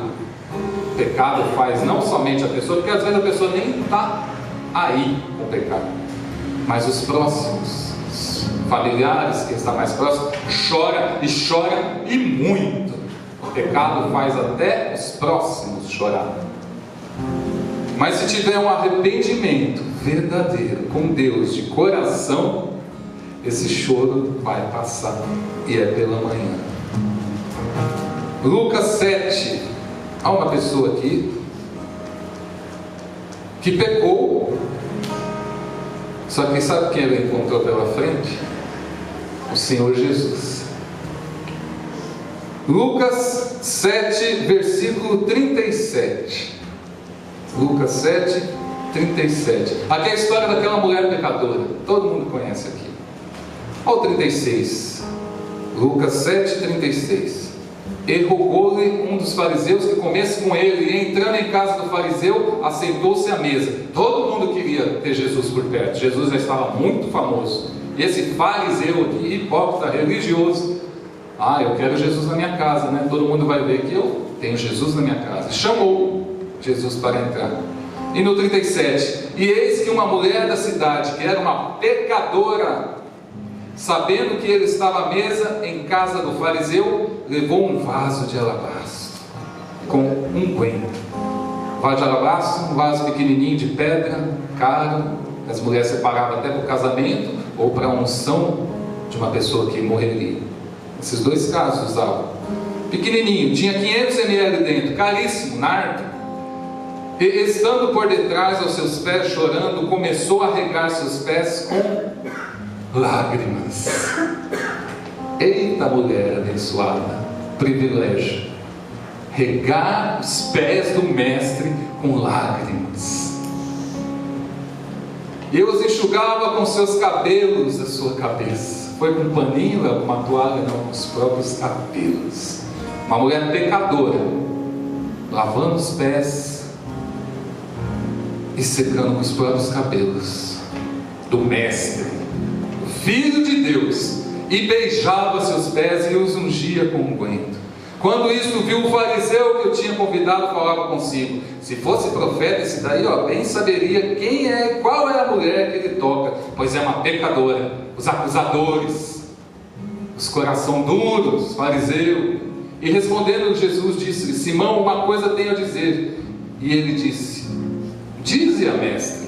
O pecado faz não somente a pessoa, porque às vezes a pessoa nem está aí com o pecado, mas os próximos, os familiares que estão mais próximos, chora e muito. O pecado faz até os próximos chorar. Mas se tiver um arrependimento verdadeiro com Deus de coração, esse choro vai passar, e é pela manhã. Lucas 7. Há uma pessoa aqui que pecou, só que sabe quem ele encontrou pela frente? O Senhor Jesus. Lucas 7, versículo 37. Lucas 7, 37. Aqui é a história daquela mulher pecadora, todo mundo conhece aqui. Olha o 36. Lucas 7, 36. E rogou-lhe um dos fariseus que comesse com ele, e entrando em casa do fariseu, assentou-se à mesa. Todo mundo queria ter Jesus por perto. Jesus já estava muito famoso. E esse fariseu aqui, hipócrita, religioso: eu quero Jesus na minha casa, né? Todo mundo vai ver que eu tenho Jesus na minha casa. Chamou Jesus para entrar. E no 37, e eis que uma mulher da cidade, que era uma pecadora, sabendo que ele estava à mesa em casa do fariseu, levou um vaso de alabastro com unguento. Vaso de alabastro, um vaso pequenininho de pedra, caro, As mulheres separavam até para o casamento ou para a unção de uma pessoa que morreria. Esses dois casos usavam. Pequenininho, tinha 500 ml dentro, caríssimo, nardo. E estando por detrás aos seus pés, chorando, começou a regar seus pés com lágrimas. Eita, mulher abençoada, privilégio. Regar os pés do mestre com lágrimas. E os enxugava com seus cabelos da sua cabeça. Foi com um paninho, com uma toalha, não, com os próprios cabelos. Uma mulher pecadora, lavando os pés e secando com os próprios cabelos do mestre, o Filho de Deus, e beijava seus pés e os ungia com unguento. Quando isso viu o fariseu que o tinha convidado, falava consigo: se fosse profeta, esse daí, bem saberia quem é, qual é a mulher que ele toca, pois é uma pecadora. Os acusadores, os coração duros, fariseu. E respondendo Jesus, disse-lhe: Simão, uma coisa tenho a dizer. E ele disse: dize-a, mestre.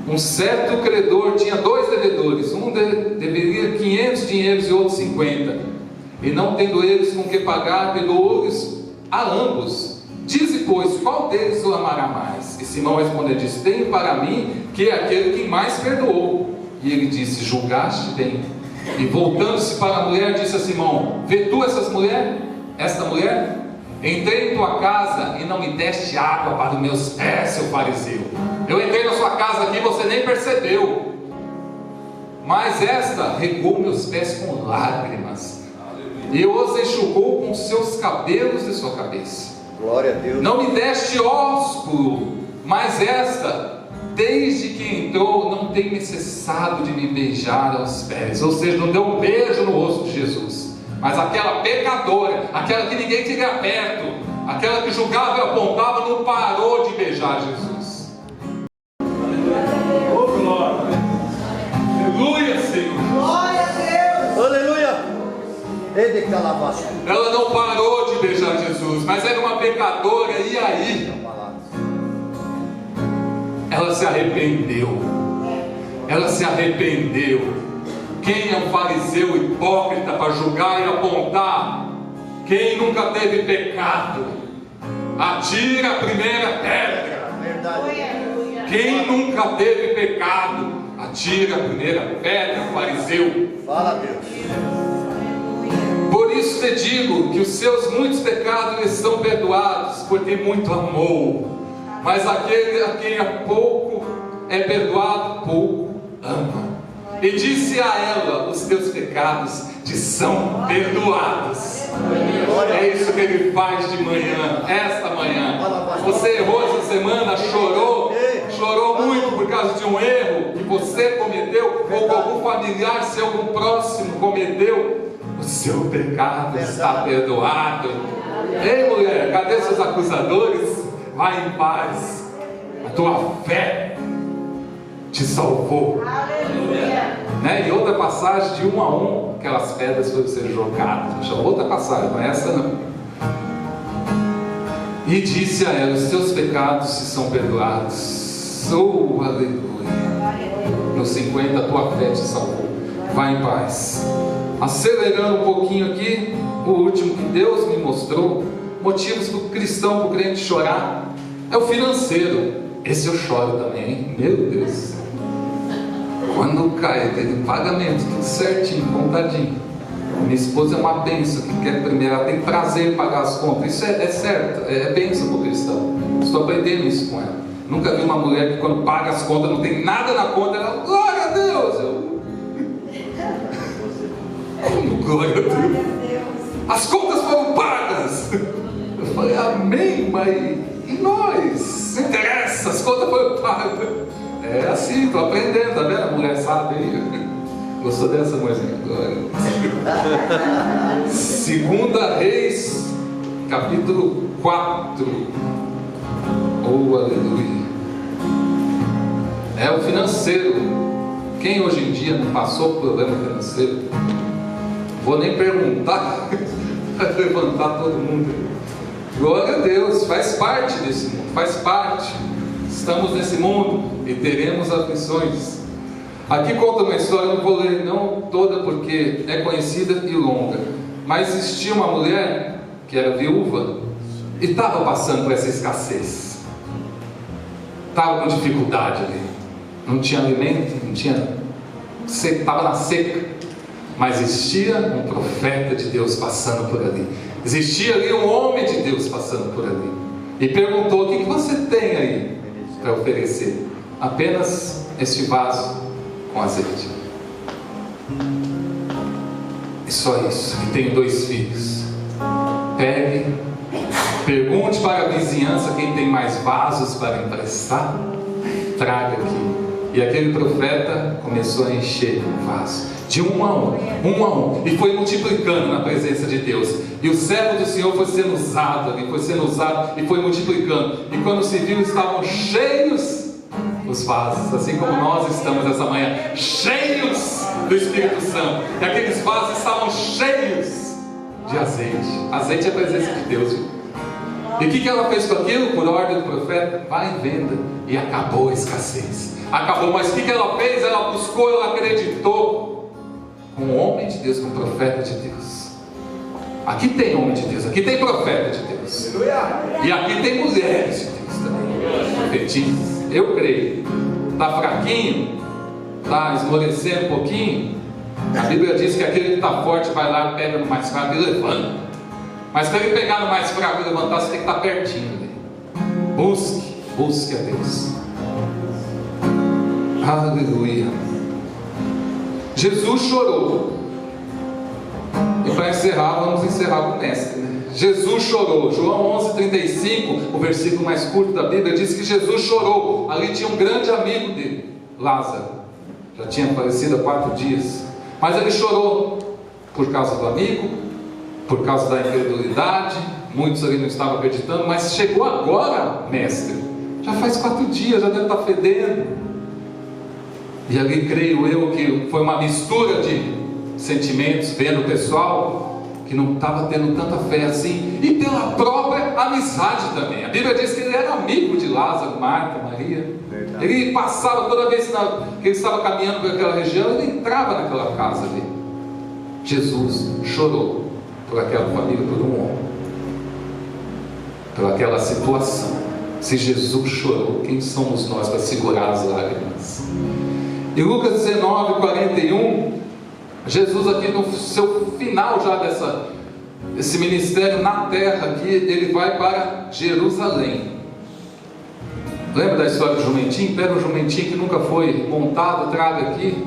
Um certo credor tinha 2 devedores, um deveria 500 dinheiros e outro 50. E não tendo eles com que pagar, perdoou-lhes a ambos. Dize, pois, qual deles o amará mais? E Simão respondeu, disse: tenho para mim que é aquele que mais perdoou. E ele disse: julgaste bem. E voltando-se para a mulher, disse a Simão: vê tu esta mulher? Entrei em tua casa e não me deste água para os meus pés, seu fariseu. Eu entrei na sua casa aqui e você nem percebeu. Mas esta regou meus pés com lágrimas e os enxugou com seus cabelos de sua cabeça. Glória a Deus. Não me deste ósculo, mas esta, desde que entrou, não tem me cessado de me beijar aos pés. Ou seja, não deu um beijo no rosto de Jesus. Mas aquela pecadora, aquela que ninguém queria perto, aquela que julgava e apontava, não parou de beijar Jesus. Oh, glória. Aleluia, Senhor. Glória a Deus. Aleluia. Ela não parou de beijar Jesus, mas era uma pecadora, e aí? Ela se arrependeu. Ela se arrependeu. Quem é um fariseu hipócrita para julgar e apontar? Quem nunca teve pecado? Atira a primeira pedra. Verdade. Quem nunca teve pecado? Atira a primeira pedra, fariseu. Fala, Deus. Por isso te digo que os seus muitos pecados lhes são perdoados, porque muito amou. Mas aquele a quem é pouco é perdoado, pouco ama. E disse a ela: os teus pecados te são perdoados. É isso que ele faz de manhã, esta manhã. Você errou essa semana, chorou muito por causa de um erro que você cometeu, ou que algum familiar seu, algum próximo cometeu. O seu pecado está perdoado. Ei, mulher, cadê seus acusadores? Vai em paz. A tua fé te salvou. Aleluia. Né? E outra passagem, de 1 a 1, aquelas pedras foram ser jogadas. Outra passagem, não é essa não. E disse a ela: os teus pecados se são perdoados. Oh, aleluia. No 50, a tua fé te salvou. Vai em paz. Acelerando um pouquinho aqui, o último que Deus me mostrou, motivos para o cristão, para o crente chorar, é o financeiro. Esse eu choro também, hein? Meu Deus. Quando cai aquele pagamento, tudo certinho, contadinho. Minha esposa é uma bênção, que quer primeiro, ela tem prazer em pagar as contas. Isso é certo, é bênção para o cristão. Estou aprendendo isso com ela. Nunca vi uma mulher que quando paga as contas, não tem nada na conta, ela, glória a Deus! Glória a Deus! As contas foram pagas! Eu falei, amém, mas e nós? Não interessa, as contas foram pagas. É assim, estou aprendendo, tá vendo? A mulher sabe aí. Gostou dessa, mulherzinha? Segunda Reis, capítulo 4. Oh, aleluia. É o financeiro. Quem hoje em dia não passou por problema financeiro? Vou nem perguntar. Vai levantar todo mundo. Glória a Deus, faz parte desse mundo, faz parte. Estamos nesse mundo e teremos aflições. Aqui conta uma história, não vou ler não toda porque é conhecida e longa. Mas existia uma mulher que era viúva e estava passando por essa escassez. Estava com dificuldade ali. Não tinha alimento, não tinha... Estava na seca. Mas existia um profeta de Deus passando por ali. Existia ali um homem de Deus passando por ali. E perguntou: o que você tem aí para oferecer? Apenas este vaso com azeite. E só isso. E tenho 2 filhos. Pegue, pergunte para a vizinhança quem tem mais vasos para emprestar. Traga aqui. E aquele profeta começou a encher o vaso, de um a um, e foi multiplicando na presença de Deus. E o servo do Senhor foi sendo usado ali, e foi multiplicando. E quando se viu, estavam cheios os vasos, assim como nós estamos essa manhã, cheios do Espírito Santo. E aqueles vasos estavam cheios de azeite. Azeite é a presença de Deus. E o que ela fez com aquilo? Por ordem do profeta: vai e venda. E acabou a escassez. Acabou, mas o que ela fez? Ela buscou, ela acreditou com o homem de Deus, com o profeta de Deus. Aqui tem homem de Deus, aqui tem profeta de Deus, e aqui tem mulheres de Deus também, profetistas. Eu creio. Está fraquinho, está esmorecendo um pouquinho, a Bíblia diz que aquele que está forte vai lá, pega no mais fraco e levanta. Mas para ele pegar no mais fraco e levantar, você tem que estar pertinho dele. Busque a Deus. Aleluia. Jesus chorou. E para encerrar, vamos encerrar com o mestre, né? Jesus chorou. João 11:35, o versículo mais curto da Bíblia, diz que Jesus chorou. Ali tinha um grande amigo dele, Lázaro. Já tinha falecido há 4 dias. Mas ele chorou por causa do amigo, por causa da incredulidade. Muitos ali não estavam acreditando. Mas chegou agora, mestre. Já faz 4 dias, já deve estar fedendo. E ali creio eu que foi uma mistura de sentimentos, vendo o pessoal que não estava tendo tanta fé assim, e pela própria amizade também. A Bíblia diz que ele era amigo de Lázaro, Marta, Maria. Verdade. Ele passava toda vez que ele estava caminhando por aquela região, ele entrava naquela casa ali. Jesus chorou por aquela família, por um homem, por aquela situação. Se Jesus chorou, quem somos nós para segurar as lágrimas? Em Lucas 19:41, Jesus aqui no seu final já desse ministério na terra aqui, ele vai para Jerusalém. Lembra da história do jumentinho? Pega um jumentinho que nunca foi montado, traga aqui.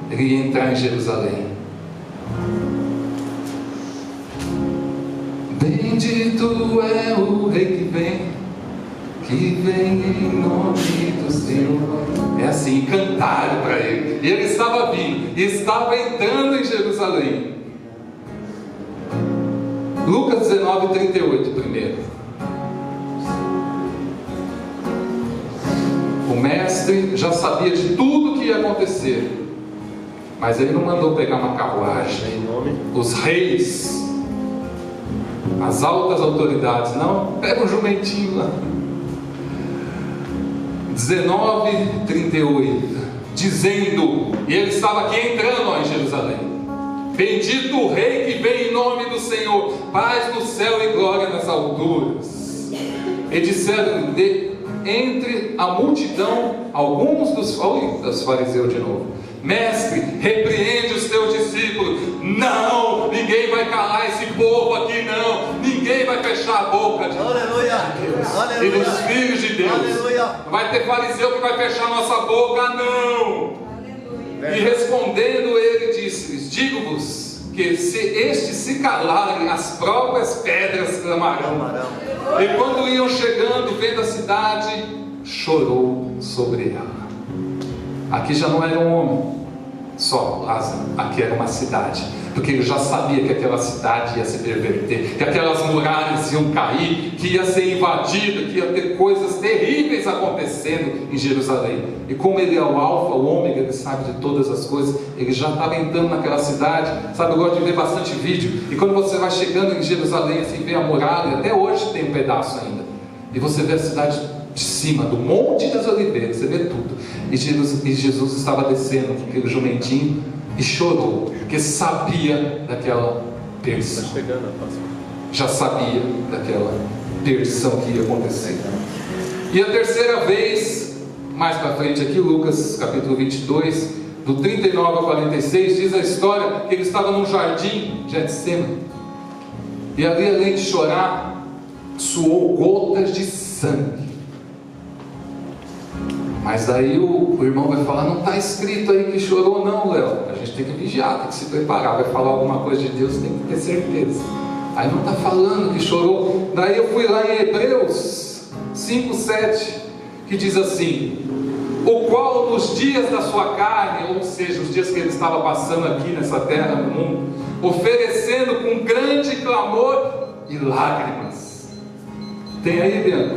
Ele ia entrar em Jerusalém. Bendito é o Rei que vem em nome do Senhor. É assim, cantaram para ele. E ele estava vindo, e estava entrando em Jerusalém. Lucas 19:38 primeiro. O mestre já sabia de tudo que ia acontecer, mas ele não mandou pegar uma carruagem. Os reis, as altas autoridades, não, pega um jumentinho lá. 19:38, dizendo, e ele estava aqui entrando em Jerusalém: bendito o Rei que vem em nome do Senhor, paz no céu e glória nas alturas. E disseram entre a multidão alguns dos fariseus de novo: mestre, repreende os teus discípulos. Não, ninguém vai calar esse povo aqui, não. Ninguém vai fechar a boca de Deus e dos filhos de Deus. Aleluia. Vai ter fariseu que vai fechar nossa boca, não. Aleluia. E respondendo ele disse-lhes: digo-vos que se estes se calarem, as próprias pedras clamarão. E quando iam chegando, vendo a cidade, chorou sobre ela. Aqui já não era um homem só, Lázaro. Aqui era uma cidade, porque ele já sabia que aquela cidade ia se perverter, que aquelas muralhas iam cair, que ia ser invadida, que ia ter coisas terríveis acontecendo em Jerusalém. E como ele é o alfa, o ômega, ele sabe de todas as coisas, ele já estava entrando naquela cidade. Sabe, eu gosto de ver bastante vídeo, e quando você vai chegando em Jerusalém, assim, vê a muralha, até hoje tem um pedaço ainda, e você vê a cidade de cima do Monte das Oliveiras, você vê tudo. E Jesus estava descendo com aquele jumentinho e chorou, porque sabia daquela perdição. Já sabia daquela perdição que ia acontecer. E a terceira vez, mais para frente aqui, Lucas capítulo 22, do 39 a 46, diz a história que ele estava num jardim, Getsemane, e ali, além de chorar, suou gotas de sangue. Mas daí o irmão vai falar: não está escrito aí que chorou não, Léo. A gente tem que vigiar, tem que se preparar. Vai falar alguma coisa de Deus, tem que ter certeza. Aí não está falando que chorou. Daí eu fui lá em Hebreus 5:7, que diz assim: o qual nos dias da sua carne, ou seja, os dias que ele estava passando aqui nessa terra, no mundo, oferecendo com grande clamor e lágrimas. Tem aí, Bianca?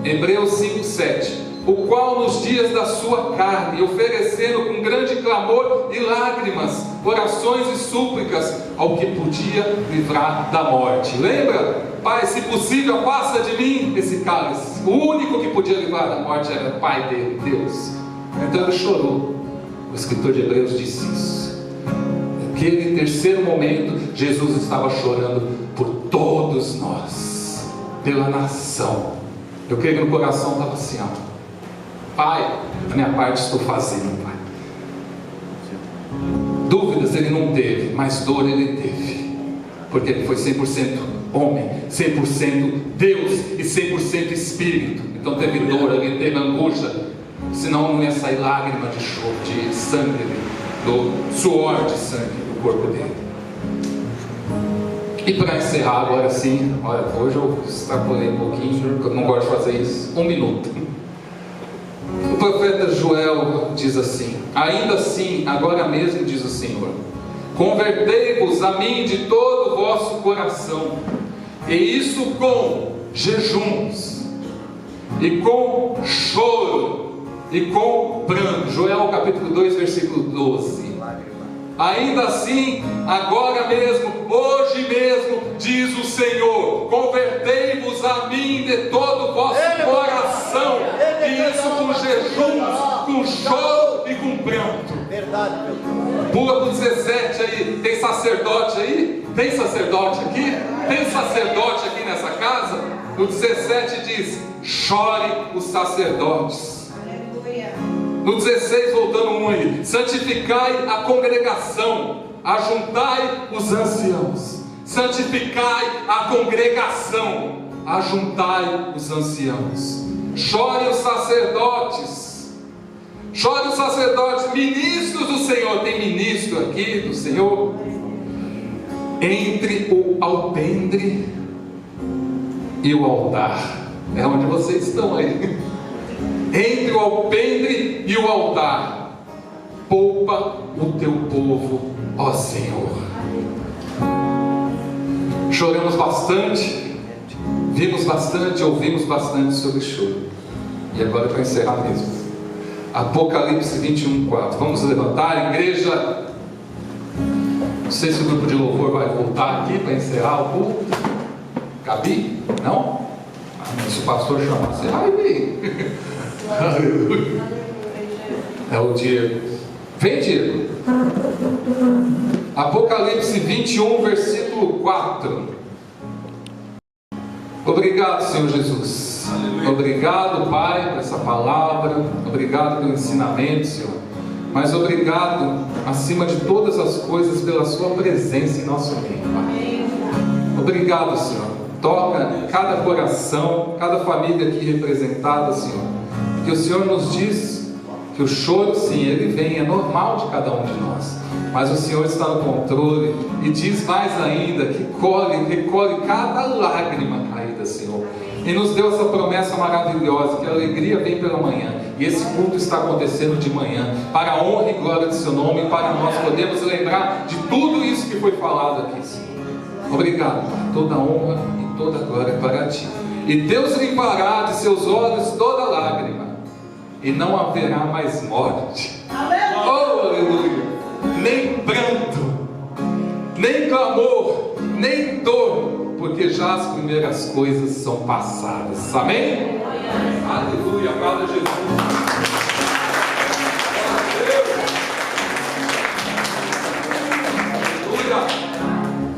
Hebreus 5:7. O qual nos dias da sua carne, oferecendo com grande clamor e lágrimas, orações e súplicas ao que podia livrar da morte. Lembra? Pai, se possível, passa de mim esse cálice. O único que podia livrar da morte era o Pai dele, Deus. Então ele chorou. O escritor de Hebreus disse isso. Naquele terceiro momento, Jesus estava chorando por todos nós, pela nação. Eu creio que no coração estava assim: ó, Pai, a minha parte estou fazendo, Pai. Dúvidas ele não teve, mas dor ele teve, porque ele foi 100% homem, 100% Deus e 100% Espírito. Então teve dor, ele teve angústia, senão não ia sair lágrima de choro, de sangue, do suor de sangue do corpo dele. E para encerrar agora sim, olha, hoje eu extrapolei um pouquinho, porque eu não gosto de fazer isso. 1 minuto. O profeta Joel diz assim: ainda assim, agora mesmo diz o Senhor, convertei-vos a mim de todo o vosso coração, e isso com jejuns, e com choro, e com pranto. Joel capítulo 2, versículo 12. Ainda assim, agora mesmo, hoje mesmo, diz o Senhor, convertei-vos a mim de todo o vosso coração, e isso com jejuns, com choro e com pranto. Verdade, meu Deus. Pula para o 17 aí. Tem sacerdote aí? Tem sacerdote aqui? Tem sacerdote aqui nessa casa? No 17 diz: chore os sacerdotes. Aleluia. No 16, voltando um aí: santificai a congregação, ajuntai os anciãos. Santificai a congregação, ajuntai os anciãos. Chore os sacerdotes. Chore os sacerdotes, ministros do Senhor. Tem ministro aqui do Senhor? Entre o alpendre e o altar. É onde vocês estão aí. Entre o alpendre e o altar, poupa o teu povo, ó Senhor. Choramos bastante, vimos bastante, ouvimos bastante sobre choro. E agora para encerrar mesmo, Apocalipse 21:4. Vamos levantar, igreja. Não sei se o grupo de louvor vai voltar aqui para encerrar o culto. Gabi? Não? Se o pastor chamar, você vai vir. Aleluia. É o Diego. Vem, Diego. Apocalipse 21, versículo 4. Obrigado, Senhor Jesus. Aleluia. Obrigado, Pai, por essa palavra. Obrigado pelo ensinamento, Senhor. Mas obrigado, acima de todas as coisas, pela sua presença em nosso meio, Pai. Obrigado, Senhor. Toca cada coração, cada família aqui representada, Senhor. Que o Senhor nos diz que o choro, sim, ele vem, é normal de cada um de nós, mas o Senhor está no controle, e diz mais ainda, que recolhe cada lágrima caída, Senhor, e nos deu essa promessa maravilhosa, que a alegria vem pela manhã, e esse culto está acontecendo de manhã, para a honra e glória do seu nome, e para nós podermos lembrar de tudo isso que foi falado aqui, Senhor. Obrigado, Pai. Toda a honra e toda a glória para Ti, e Deus limpará de seus olhos toda lágrima, e não haverá mais morte, oh, aleluia, nem pranto, nem clamor, nem dor, porque já as primeiras coisas são passadas. Amém? Aleluia, aplauda Jesus.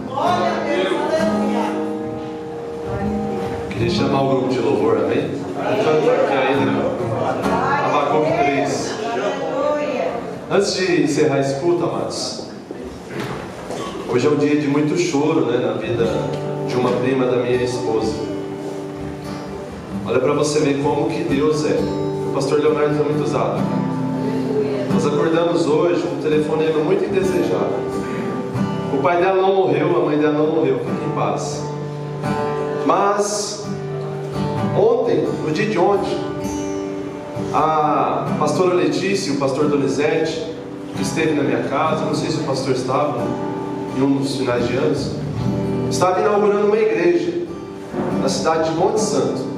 Glória a Deus, aleluia. Queria chamar o grupo de louvor, amém? Cantando aqui ainda, Abacuque 3. Aleluia. Antes de encerrar esse culto, amados, hoje é um dia de muito choro, né, na vida de uma prima da minha esposa. Olha para você ver como que Deus é. O pastor Leonardo foi muito usado. Nós acordamos hoje com um telefonema muito indesejado. O pai dela não morreu, a mãe dela não morreu, fique em paz. Mas ontem, no dia de ontem, a pastora Letícia e o pastor Donizete, que esteve na minha casa, não sei se o pastor estava em um dos finais de anos, estava inaugurando uma igreja na cidade de Monte Santo.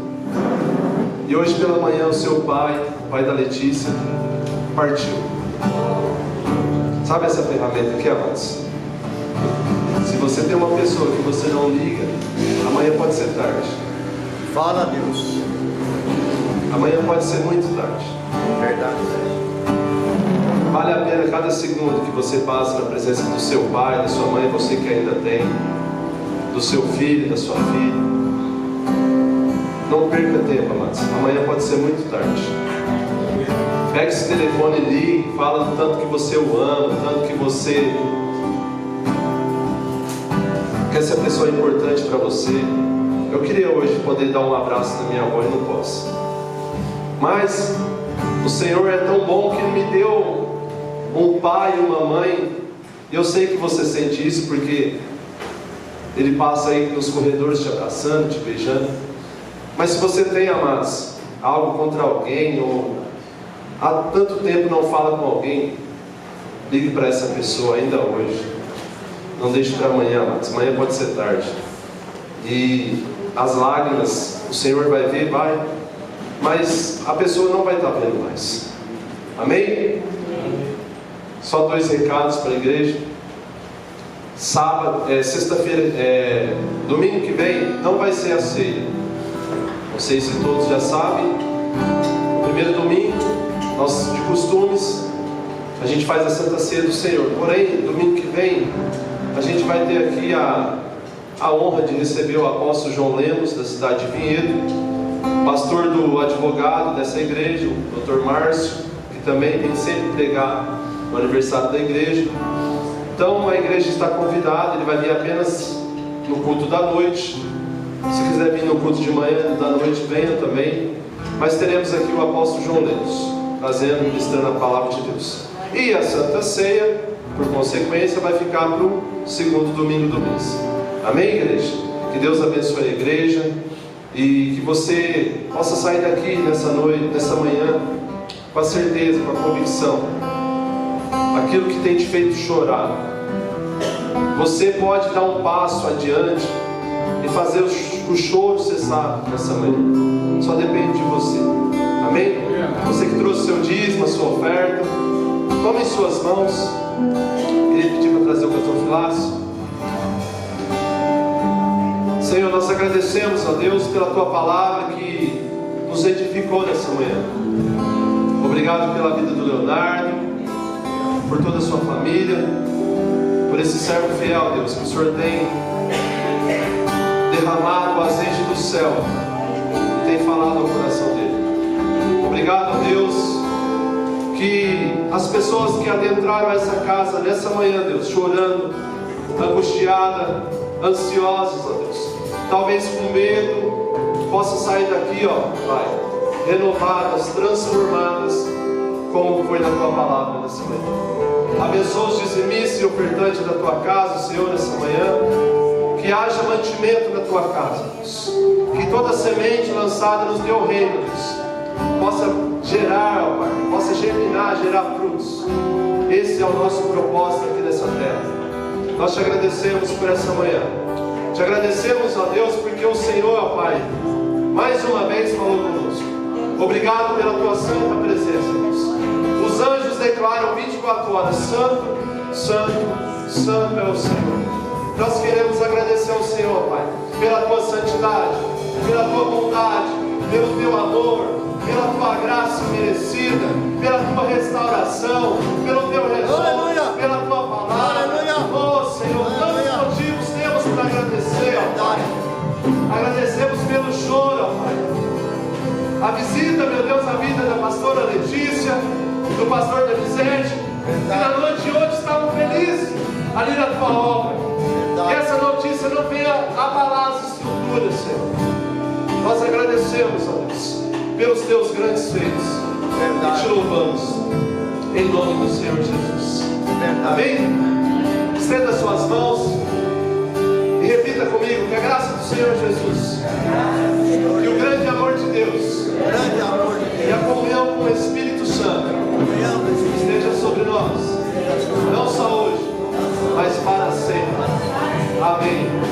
E hoje pela manhã o seu pai, o pai da Letícia, partiu. Sabe essa ferramenta aqui, amados? Se você tem uma pessoa que você não liga, amanhã pode ser tarde. Fala, Deus. Amanhã pode ser muito tarde. Verdade. Vale a pena cada segundo que você passa na presença do seu pai, da sua mãe, você que ainda tem, do seu filho, da sua filha. Não perca tempo, amados. Amanhã pode ser muito tarde. Pega esse telefone e ligue, fala do tanto que você o ama, do tanto que você quer essa pessoa é importante para você. Eu queria hoje poder dar um abraço na minha avó e não posso. Mas o Senhor é tão bom que Ele me deu um pai e uma mãe. Eu sei que você sente isso porque Ele passa aí nos corredores te abraçando, te beijando. Mas se você tem, amados, algo contra alguém ou há tanto tempo não fala com alguém, ligue para essa pessoa ainda hoje. Não deixe para amanhã, amados. Amanhã pode ser tarde. E as lágrimas, o Senhor vai ver, vai. Mas a pessoa não vai estar vendo mais. Amém? Só 2 recados para a igreja. Sexta-feira, domingo que vem, não vai ser a ceia. Não sei se todos já sabem. No primeiro domingo, nós de costumes, a gente faz a Santa Ceia do Senhor. Porém, domingo que vem, a gente vai ter aqui a honra de receber o apóstolo João Lemos, da cidade de Vinhedo, pastor do advogado dessa igreja, o Dr. Márcio, que também vem sempre pregar no aniversário da igreja. Então a igreja está convidada, ele vai vir apenas no culto da noite. Se quiser vir no culto de manhã, da noite, venha também. Mas teremos aqui o apóstolo João Lemos, trazendo, ministrando a palavra de Deus. E a Santa Ceia, por consequência, vai ficar para o segundo domingo do mês. Amém, igreja? Que Deus abençoe a igreja e que você possa sair daqui nessa noite, nessa manhã, com a certeza, com a convicção, aquilo que tem te feito chorar. Você pode dar um passo adiante e fazer o choro cessar nessa manhã. Só depende de você. Amém? Você que trouxe seu dízimo, a sua oferta, tome em suas mãos. Queria pedir para trazer o pastor Filácio. Senhor, nós agradecemos a Deus pela Tua palavra que nos edificou nessa manhã. Obrigado pela vida do Leonardo, por toda a sua família, por esse servo fiel, Deus, que o Senhor tem derramado o azeite do céu e tem falado ao coração dele. Obrigado, Deus, que as pessoas que adentraram essa casa nessa manhã, Deus, chorando, angustiada, ansiosas, ó Deus, talvez com medo, possam sair daqui, ó Pai, renovadas, transformadas, como foi na Tua palavra nessa manhã. Abençoa os dizimistas e ofertantes da Tua casa, Senhor, nessa manhã. Que haja mantimento na Tua casa, Deus. Que toda semente lançada no Teu reino, Deus, possa gerar, ó Pai, possa germinar, gerar frutos. Esse é o nosso propósito aqui nessa terra. Nós Te agradecemos por essa manhã. Te agradecemos, ó Deus, porque o Senhor, ó Pai, mais uma vez falou conosco. Obrigado pela Tua santa presença, Deus. Os anjos declaram 24 horas: Santo, Santo, Santo é o Senhor. Nós queremos agradecer ao Senhor, Pai, pela tua santidade, pela tua bondade, pelo teu amor, pela tua graça merecida, pela tua restauração, pelo teu retorno, pela tua palavra. Oh Senhor, tantos motivos temos para agradecer, ó Pai. Agradecemos pelo choro, ó Pai. A visita, meu Deus, a vida da pastora Letícia, do pastor Donizete, que na noite de hoje estavam felizes ali na tua obra. Que essa notícia não venha abalar as estruturas, Senhor. Nós agradecemos, ó Deus, pelos teus grandes feitos. E te louvamos em nome do Senhor Jesus. Amém? Estenda suas mãos e repita comigo que a graça do Senhor Jesus e o grande amor de Deus e a comunhão com o Espírito Santo esteja sobre nós, não só hoje, mas para sempre. Amém.